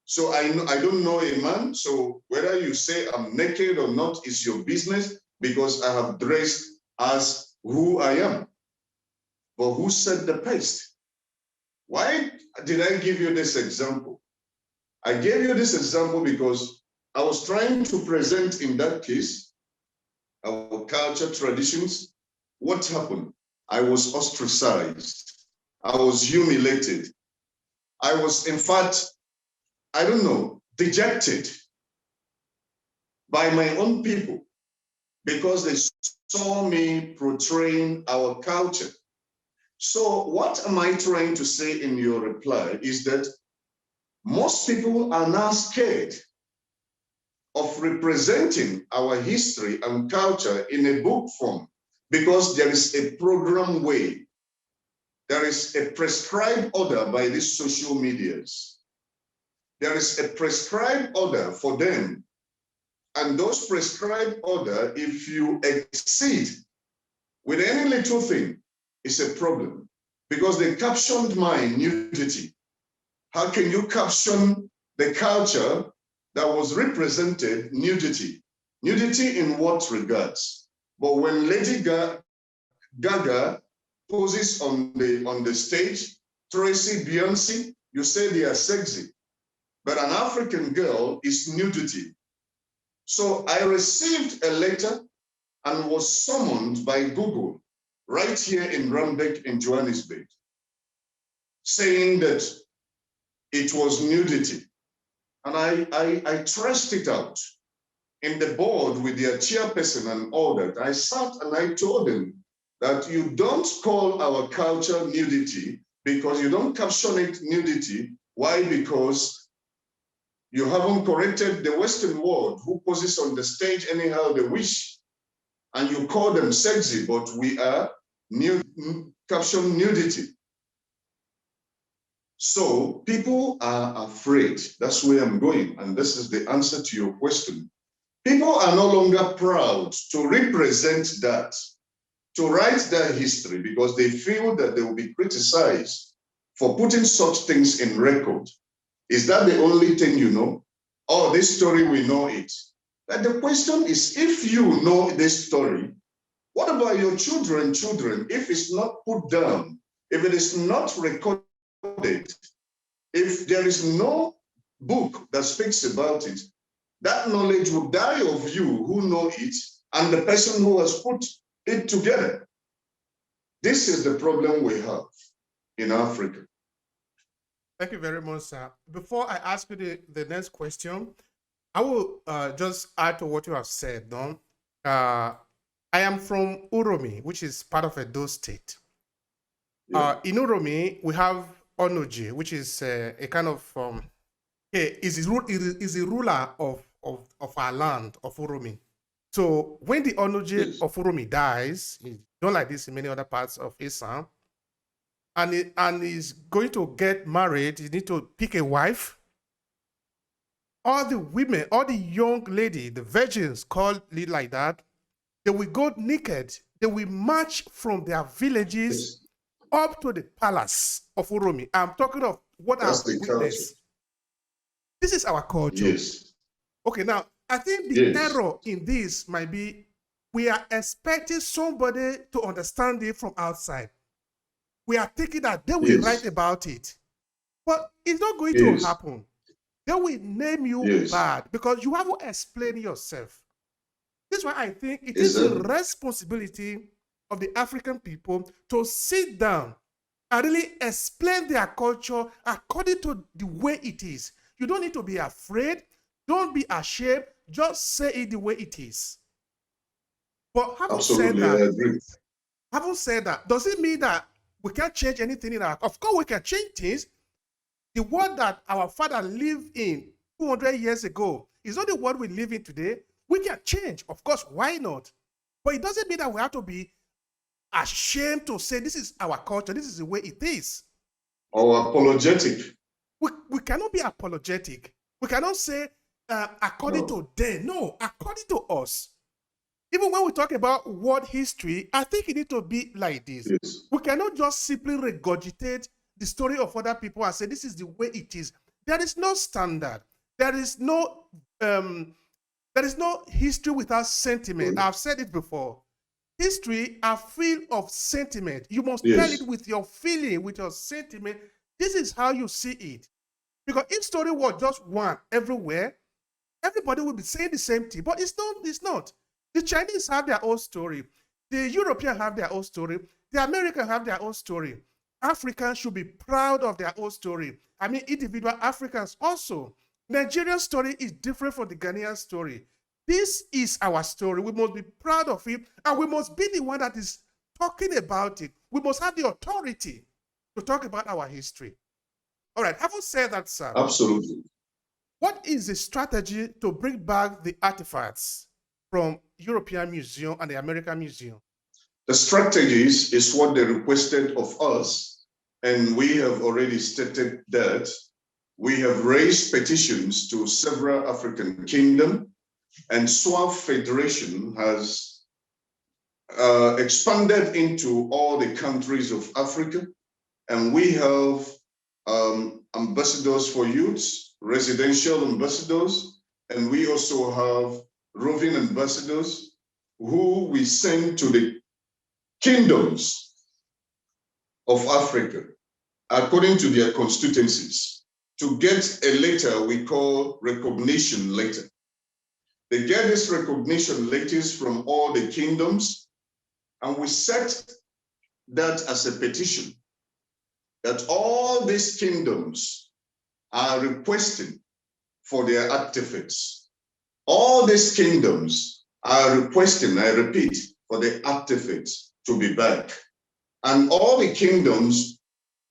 So I don't know a man, so whether you say I'm naked or not is your business, because I have dressed as who I am. But who set the pace? Why did I give you this example? I gave you this example because I was trying to present in that case our culture, traditions. What happened? I was ostracized. I was humiliated. I was, in fact, I don't know, dejected by my own people because they saw me portraying our culture. So what am I trying to say in your reply is that most people are now scared of representing our history and culture in a book form because there is a program way. There is a prescribed order by these social medias. There is a prescribed order for them. And those prescribed order, if you exceed with any little thing, is a problem. Because they captioned my nudity. How can you caption the culture that was represented nudity? Nudity in what regards? But when Lady Gaga poses on the stage, Tracy, Beyonce, you say they are sexy. But an African girl is nudity. So I received a letter and was summoned by Google right here in Randburg in Johannesburg, saying that it was nudity. And I trashed it out in the board with their chairperson and all that. I sat and I told them that you don't call our culture nudity because you don't caption it nudity. Why? Because you haven't corrected the Western world who poses on the stage anyhow they wish. And you call them sexy, but we are caption nudity. So people are afraid. That's where I'm going. And this is the answer to your question. People are no longer proud to represent that, to write their history, because they feel that they will be criticized for putting such things in record. Is that the only thing you know? oh, this story, we know it. But the question is, if you know this story, what about your children, if it's not put down, if it is not recorded, if there is no book that speaks about it, that knowledge will die of you who know it and the person who has put it together. This is the problem we have in Africa. Thank you very much, sir. Before I ask you the next question, I will just add to what you have said. No? I am from Uromi, which is part of Edo State. Yeah. In Uromi, we have Onoji, which is a kind of is a ruler of our land, of Uromi. So when the Onoji Yes. of Uromi dies, it's not like this in many other parts of Islam, and is going to get married, you need to pick a wife. All the women, all the young lady, the virgins called it like that, they will go naked. They will march from their villages up to the palace of Uromi. I'm talking of what That's I've the culture. witnessed. This is our culture. Yes. Okay, now I think the Yes. error in this might be we are expecting somebody to understand it from outside. We are thinking that they will Yes. write about it, but it's not going Yes. to happen. They will name you Yes. bad because you haven't explained yourself. This is why I think it is the responsibility of the African people to sit down and really explain their culture according to the way it is. You don't need to be afraid. Don't be ashamed. Just say it the way it is. But having said Absolutely, I that, agree. having said that, does it mean that we can't change anything in our? Of course, we can change things. The world that our father lived in 200 years ago is not the world we live in today. We can change, of course. Why not? But it doesn't mean that we have to be ashamed to say this is our culture. This is the way it is. Or apologetic. We cannot be apologetic. We cannot say according to them. No, according to us. Even when we talk about world history, I think it needs to be like this. Yes. We cannot just simply regurgitate the story of other people and say this is the way it is. There is no standard. There is no history without sentiment. I've said it before. History are filled of sentiment. You must tell it with your feeling, with your sentiment. This is how you see it. Because if story was just one everywhere, everybody would be saying the same thing. But it's not. The Chinese have their own story. The Europeans have their own story. The Americans have their own story. Africans should be proud of their own story. I mean, individual Africans also. Nigerian story is different from the Ghanaian story. This is our story. We must be proud of it, and we must be the one that is talking about it. We must have the authority to talk about our history. All right, having said that, sir. Absolutely. What is the strategy to bring back the artifacts from European Museum and the American Museum? The strategies is what they requested of us, and we have already stated that we have raised petitions to several African kingdoms, and SWAF Federation has expanded into all the countries of Africa, and we have ambassadors for youths, residential ambassadors, and we also have roving ambassadors who we send to the kingdoms of Africa according to their constituencies to get a letter we call recognition letter. They get this recognition letters from all the kingdoms, and we set that as a petition that all these kingdoms are requesting for their artifacts. All these kingdoms are requesting, I repeat, for the artifacts to be back. And all the kingdoms,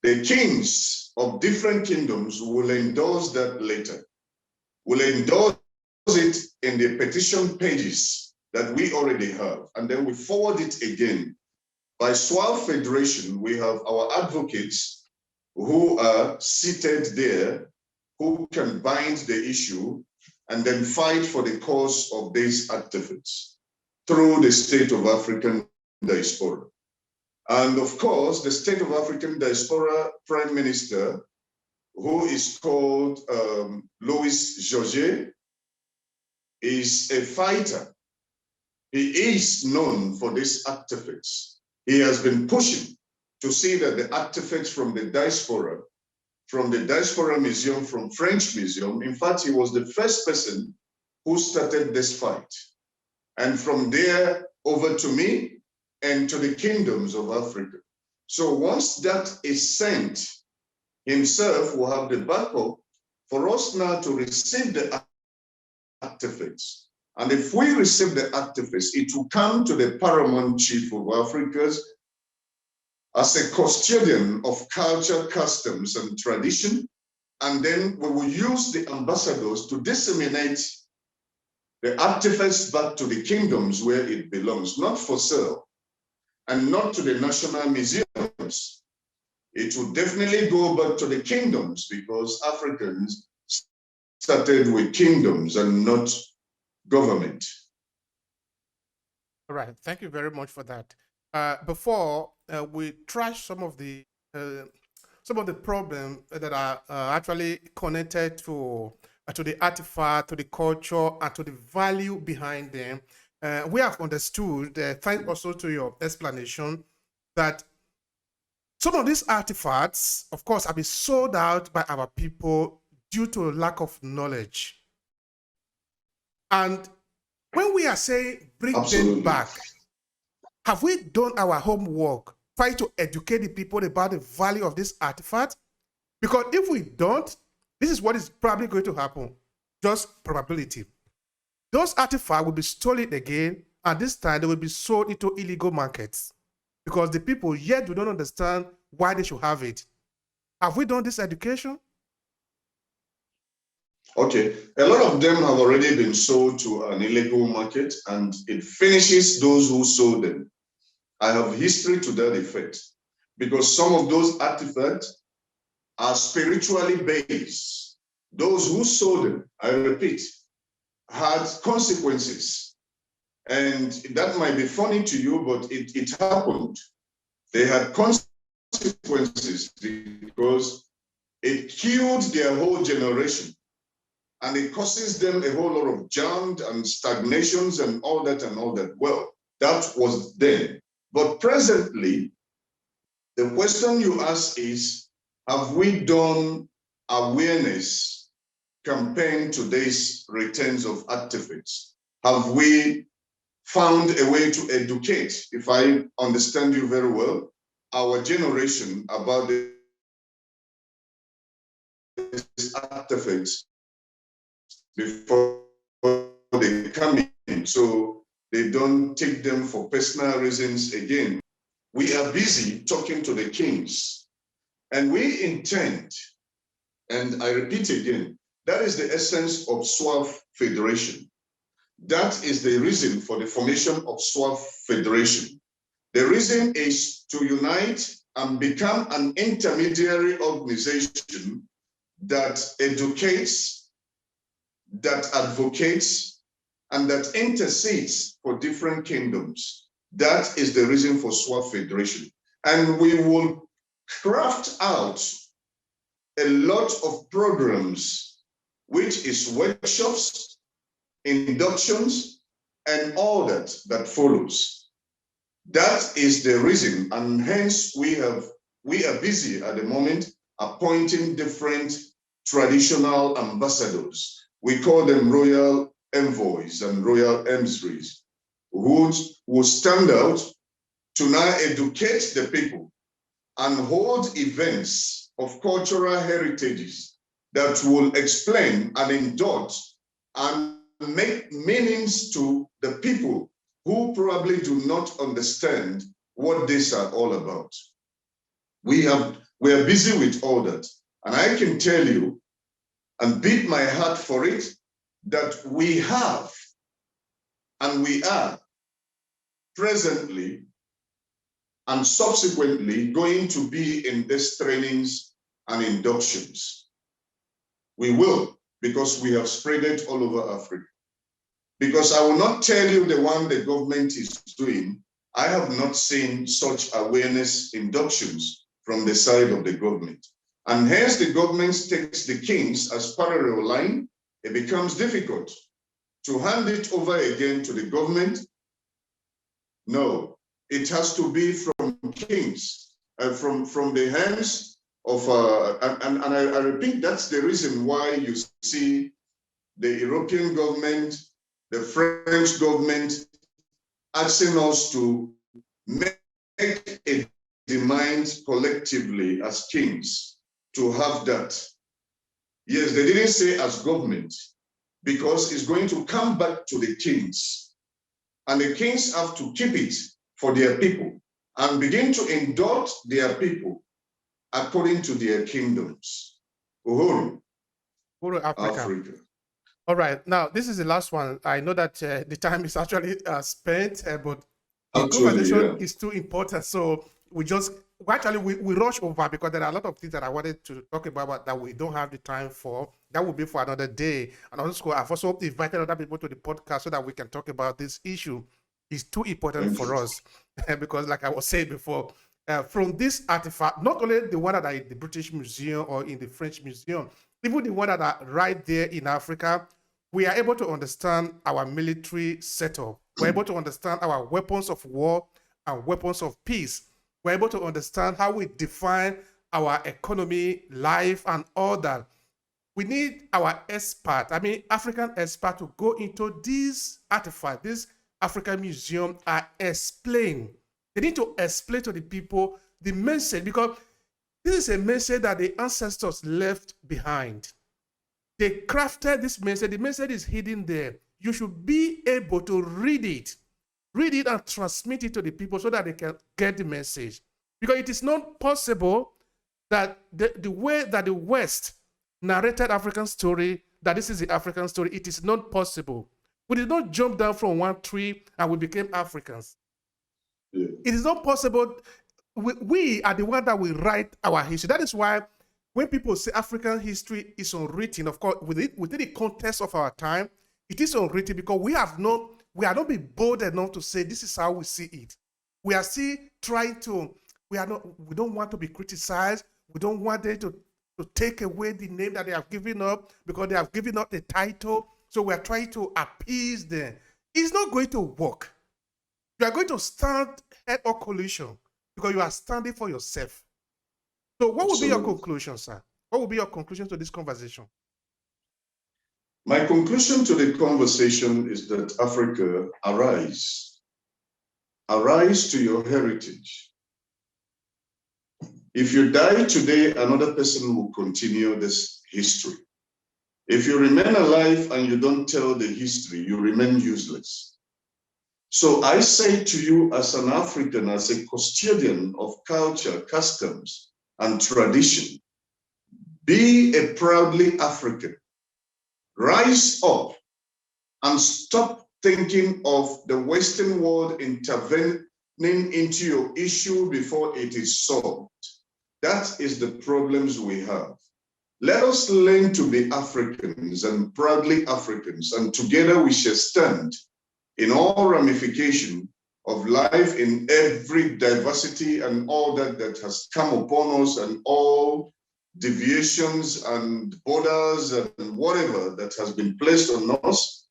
the kings of different kingdoms will endorse that letter, will endorse it in the petition pages that we already have. And then we forward it again. By SWAF Federation, we have our advocates who are seated there, who can bind the issue and then fight for the cause of these activists through the State of African Diaspora. And of course, the State of African Diaspora Prime Minister, who is called Louis Georget, is a fighter. He is known for these artifacts. He has been pushing to see that the artifacts from the diaspora museum, from French museum, in fact, he was the first person who started this fight. And from there over to me and to the kingdoms of Africa. So once that is sent, himself will have the backup for us now to receive the artifacts. And if we receive the artifacts, it will come to the paramount chief of Africa's as a custodian of culture, customs, and tradition. And then we will use the ambassadors to disseminate the artifacts back to the kingdoms where it belongs, not for sale, and not to the national museums. It will definitely go back to the kingdoms, because Africans started with kingdoms and not government. All right, thank you very much for that. Before we trash some of the problems that are actually connected to the artifact, to the culture, and to the value behind them, we have understood, thanks also to your explanation, that some of these artifacts, of course, have been sold out by our people due to a lack of knowledge. And when we are saying bring Absolutely. them back, have we done our homework, try to educate the people about the value of this artifact? Because if we don't, this is what is probably going to happen. Just probability. Those artifacts will be stolen again, and this time they will be sold into illegal markets because the people yet do not understand why they should have it. Have we done this education? Okay, a lot of them have already been sold to an illegal market, and it finishes those who sold them. I have history to that effect, because some of those artifacts are spiritually based. Those who sold them, I repeat, had consequences. And that might be funny to you, but it happened. They had consequences because it killed their whole generation. And it causes them a whole lot of jam and stagnations and all that and all that. Well, that was then. But presently, the question you ask is, have we done awareness campaign to these returns of artifacts? Have we found a way to educate, if I understand you very well, our generation about these artifacts before they come in, so they don't take them for personal reasons again? We are busy talking to the kings, and we intend, and I repeat again, that is the essence of SWAF Federation. That is the reason for the formation of SWAF Federation. The reason is to unite and become an intermediary organization that educates, that advocates, and that intercedes for different kingdoms. That is the reason for SWAF Federation. And we will craft out a lot of programs, which is workshops, inductions, and all that follows. That is the reason, and hence we are busy at the moment appointing different traditional ambassadors. We call them royal envoys and royal emissaries, who will stand out to now educate the people and hold events of cultural heritages that will explain and indulge and make meanings to the people who probably do not understand what these are all about. We are busy with all that. And I can tell you and beat my heart for it that we have and we are presently and subsequently going to be in these trainings and inductions. We will, because we have spread it all over Africa. Because I will not tell you the one the government is doing. I have not seen such awareness inductions from the side of the government. And hence the government takes the kings as parallel line. It becomes difficult to hand it over again to the government. No, it has to be from kings, from the hands of, and I repeat, that's the reason why you see the European government, the French government asking us to make a demand collectively as kings to have that. Yes, they didn't say as government, because it's going to come back to the kings. And the kings have to keep it for their people and begin to indulge their people according to their kingdoms. Uhuru, Africa. All right, now this is the last one. I know that the time is actually spent, but the conversation is too important. So we rush over because there are a lot of things that I wanted to talk about that we don't have the time for. That will be for another day. And also, I've also invited other people to the podcast so that we can talk about this issue. It's too important for us because, like I was saying before, from this artifact, not only the one that are in the British Museum or in the French Museum, even the one that are right there in Africa, we are able to understand our military setup. We're able to understand our weapons of war and weapons of peace. We're able to understand how we define our economy, life, and all that. We need our African expert to go into these artifacts, this African museum, and explain. They need to explain to the people the message, because this is a message that the ancestors left behind. They crafted this message. The message is hidden there. You should be able to read it and transmit it to the people so that they can get the message. Because it is not possible that the way that the West narrated African story, that this is the African story, it is not possible. We did not jump down from one tree and we became Africans. Yeah. It is not possible. We are the one that will write our history. That is why when people say African history is unwritten, of course, within the context of our time, it is unwritten because we are not been bold enough to say this is how we see it. We are still trying to, we don't want to be criticized. We don't want them to take away the name that they have given up because they have given up the title. So we are trying to appease them. It's not going to work. You are going to stand head or collision because you are standing for yourself. So what would be your conclusion, sir? What would be your conclusion to this conversation? My conclusion to the conversation is that Africa, arise. Arise to your heritage. If you die today, another person will continue this history. If you remain alive and you don't tell the history, you remain useless. So I say to you as an African, as a custodian of culture, customs, and tradition, be a proudly African. Rise up and stop thinking of the Western world intervening into your issue before it is solved. That is the problems we have. Let us learn to be Africans and proudly Africans, and together we shall stand in all ramification of life, in every diversity and all that has come upon us, and all deviations and borders and whatever that has been placed on us.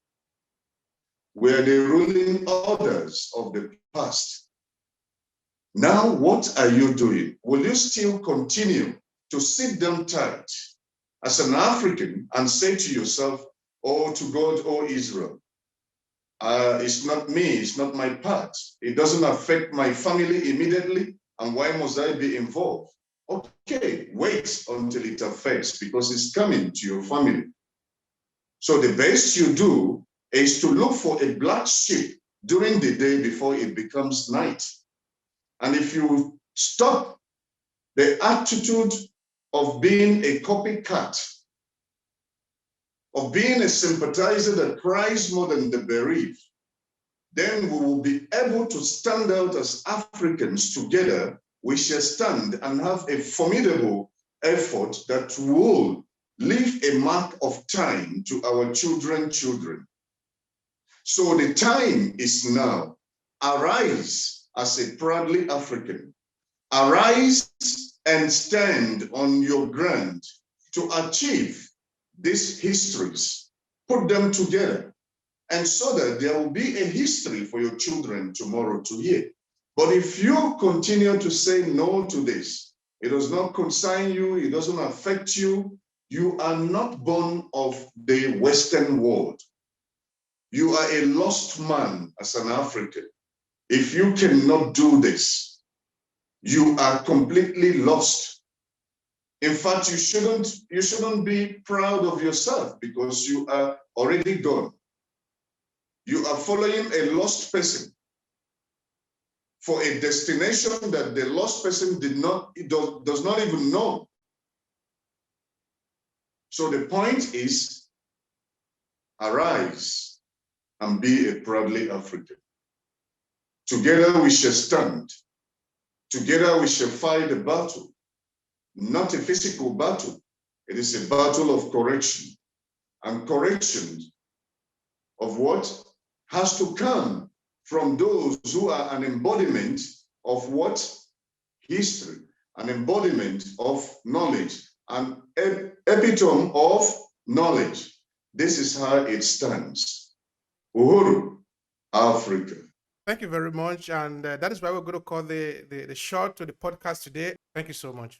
We are the ruling orders of the past. Now, what are you doing? Will you still continue to sit down tight as an African and say to yourself, oh, to God, oh, Israel, it's not me, it's not my part. It doesn't affect my family immediately, and why must I be involved? Okay, wait until it affects, because it's coming to your family. So the best you do is to look for a black sheep during the day before it becomes night. And if you stop the attitude of being a copycat, of being a sympathizer that cries more than the bereaved, then we will be able to stand out as Africans together. We shall stand and have a formidable effort that will leave a mark of time to our children. So the time is now. Arise as a proudly African. Arise and stand on your ground to achieve these histories, put them together, and so that there will be a history for your children tomorrow to hear. But if you continue to say no to this, it does not concern you, it doesn't affect you, you are not born of the Western world. You are a lost man as an African. If you cannot do this, you are completely lost. In fact, you shouldn't be proud of yourself because you are already gone. You are following a lost person for a destination that the lost person does not even know. So the point is, arise and be a proudly African. Together we shall stand. Together we shall fight a battle, not a physical battle. It is a battle of correction. And correction of what has to come from those who are an embodiment of what? History, an embodiment of knowledge, an epitome of knowledge. This is how it stands. Uhuru, Africa. Thank you very much. And that is why we're going to call the short to the podcast today. Thank you so much.